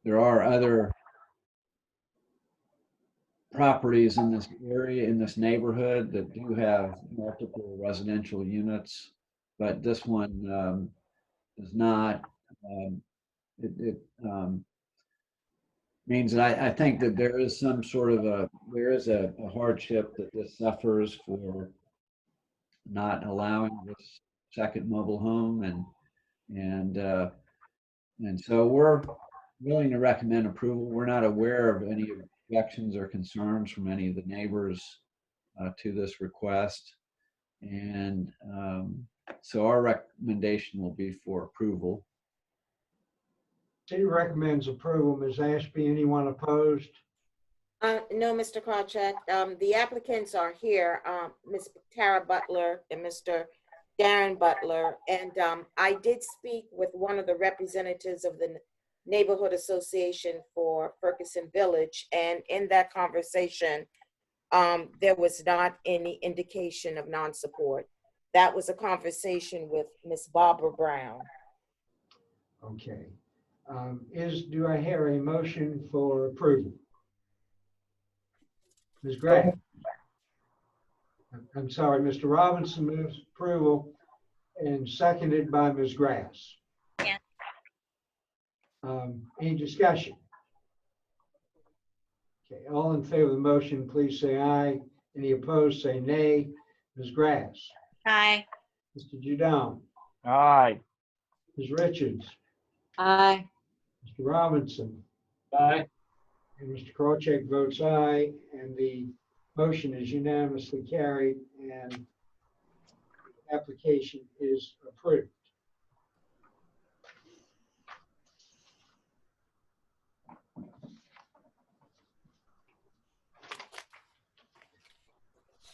there are other properties in this area, in this neighborhood, that do have multiple residential units, but this one does not. It means that I think that there is some sort of a hardship that this suffers for not allowing this second mobile home, and so we're willing to recommend approval. We're not aware of any objections or concerns from any of the neighbors to this request, and so our recommendation will be for approval. City recommends approval. Ms. Ashby, anyone opposed? No, Mr. Krawcheck. The applicants are here, Ms. Tara Butler and Mr. Darren Butler. And I did speak with one of the representatives of the Neighborhood Association for Ferguson Village. And in that conversation, there was not any indication of non-support. That was a conversation with Ms. Barbara Brown. Okay. Do I hear a motion for approval? Ms. Gray. I'm sorry, Mr. Robinson moves approval and seconded by Ms. Grass. Yeah. Any discussion? Okay, all in favor of the motion, please say aye. Any opposed, say nay. Ms. Grass. Aye. Mr. Judon. Aye. Ms. Richards. Aye. Mr. Robinson. Aye. And Mr. Krawcheck votes aye, and the motion is unanimously carried, and the application is approved.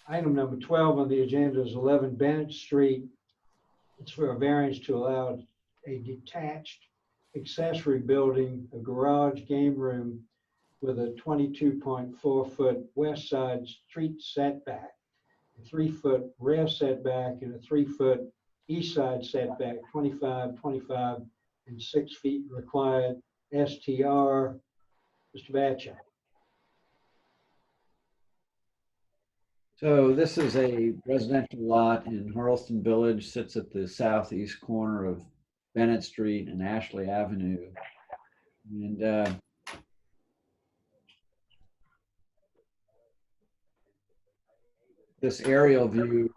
Item number 12 on the agenda is 11 Bennett Street. It's for a variance to allow a detached accessory building, a garage game room with a 22.4-foot west side street setback a 3-foot rear setback, and a 3-foot east side setback, 25, 25, and 6 feet required STR. Mr. Batchel. So this is a residential lot in Harrelson Village, sits at the southeast corner of Bennett Street and Ashley Avenue. And this aerial view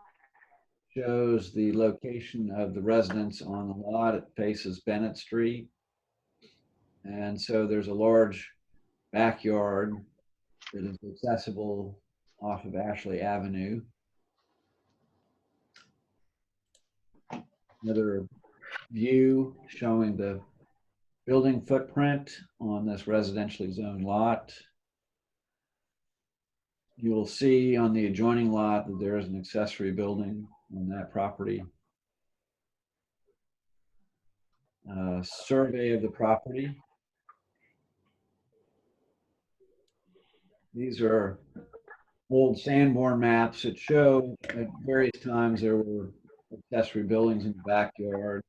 shows the location of the residence on the lot. It faces Bennett Street. And so there's a large backyard that is accessible off of Ashley Avenue. Another view showing the building footprint on this residentially zoned lot. You will see on the adjoining lot that there is an accessory building on that property. Survey of the property. These are old Sanborn maps that show at various times there were accessory buildings in the backyard.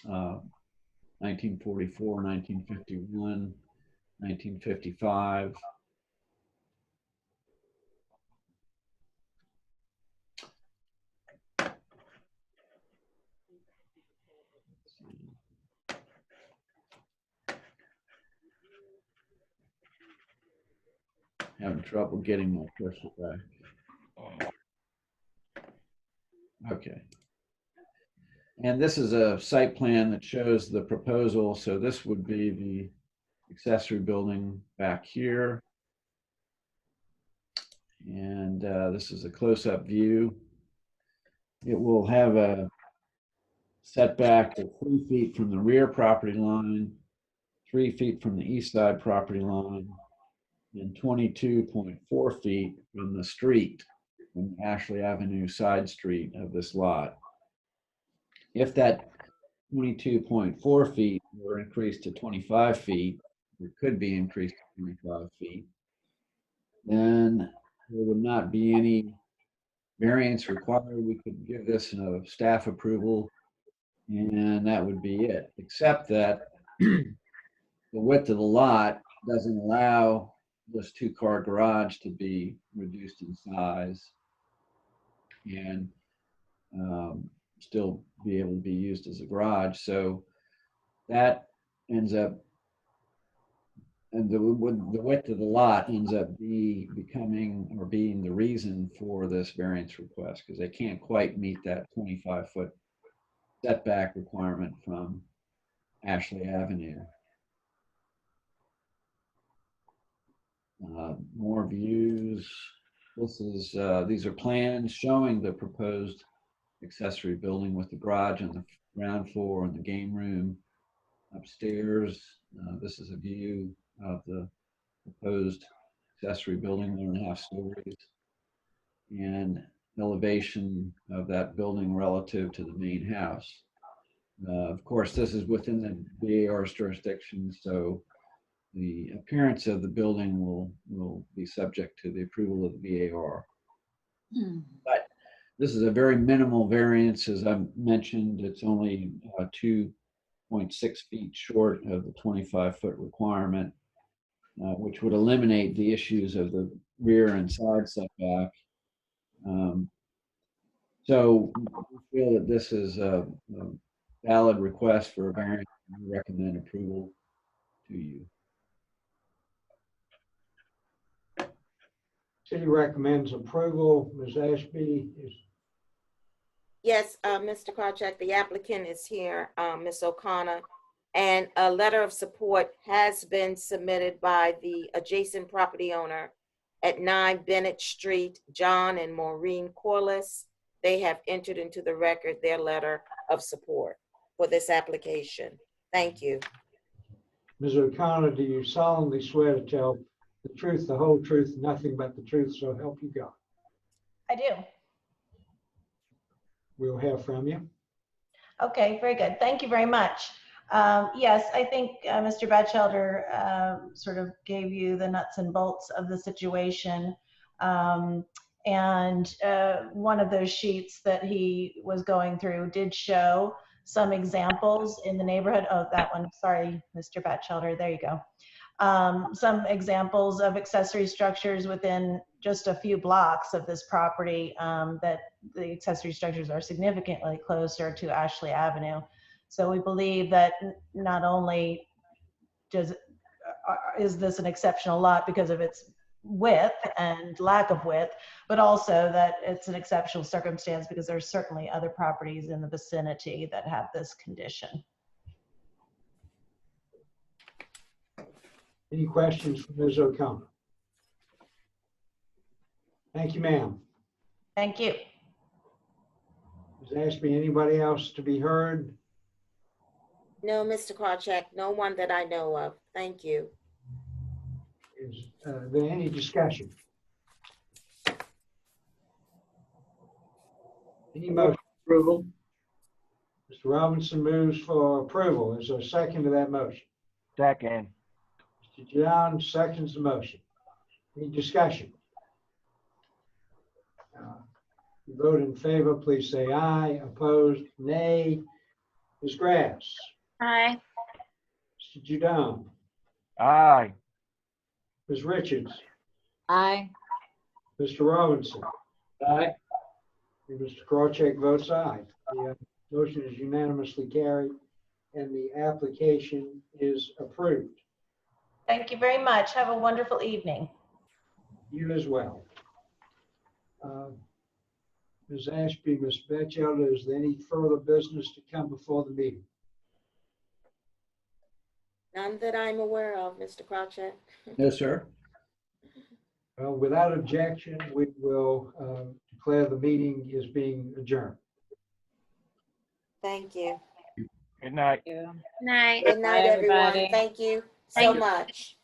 1944, 1951, 1955. Having trouble getting my cursor back. Okay. And this is a site plan that shows the proposal. So this would be the accessory building back here. And this is a close-up view. It will have a setback of 3 feet from the rear property line, 3 feet from the east side property line, and 22.4 feet from the street, from the Ashley Avenue side street of this lot. If that 22.4 feet were increased to 25 feet, it could be increased to 25 feet, then there would not be any variance required. We could give this a staff approval, and that would be it, except that the width of the lot doesn't allow this 2-car garage to be reduced in size and still be able to be used as a garage. So that ends up, and the width of the lot ends up becoming or being the reason for this variance request, because they can't quite meet that 25-foot setback requirement from Ashley Avenue. More views. These are plans showing the proposed accessory building with the garage on the ground floor and the game room upstairs. This is a view of the proposed accessory building, 1.5 stories, and elevation of that building relative to the main house. Of course, this is within the BAR's jurisdiction, so the appearance of the building will be subject to the approval of the BAR. But this is a very minimal variance. As I mentioned, it's only 2.6 feet short of the 25-foot requirement, which would eliminate the issues of the rear and side setback. So we feel that this is a valid request for a variance, and we recommend approval to you. City recommends approval. Ms. Ashby is. Yes, Mr. Krawcheck, the applicant is here, Ms. O'Connor, and a letter of support has been submitted by the adjacent property owner at 9 Bennett Street, John and Maureen Corliss. They have entered into the record their letter of support for this application. Thank you. Ms. O'Connor, do you solemnly swear to tell the truth, the whole truth, nothing but the truth, so help you God? I do. We'll hear from you. Okay, very good. Thank you very much. Yes, I think Mr. Batchelder sort of gave you the nuts and bolts of the situation. And one of those sheets that he was going through did show some examples in the neighborhood. Oh, that one. Sorry, Mr. Batchelder. There you go. Some examples of accessory structures within just a few blocks of this property, that the accessory structures are significantly closer to Ashley Avenue. So we believe that not only is this an exceptional lot because of its width and lack of width, but also that it's an exceptional circumstance because there's certainly other properties in the vicinity that have this condition. Any questions for Ms. O'Connor? Thank you, ma'am. Thank you. Ms. Ashby, anybody else to be heard? No, Mr. Krawcheck, no one that I know of. Thank you. Is there any discussion? Any motion? Approval. Mr. Robinson moves for approval. Is there a second to that motion? Second. Mr. John seconds the motion. Any discussion? You vote in favor, please say aye. Opposed, nay. Ms. Grass. Aye. Mr. Judon. Aye. Ms. Richards. Aye. Mr. Robinson. Aye. And Mr. Krawcheck votes aye. The motion is unanimously carried and the application is approved. Thank you very much. Have a wonderful evening. You as well. Ms. Ashby, Ms. Batchelder, is there any further business to come before the meeting? None that I'm aware of, Mr. Krawcheck. Yes, sir. Well, without objection, we will declare the meeting is being adjourned. Thank you. Good night. Night. Good night, Bye, everyone. everybody. Thank you so Thank you. much.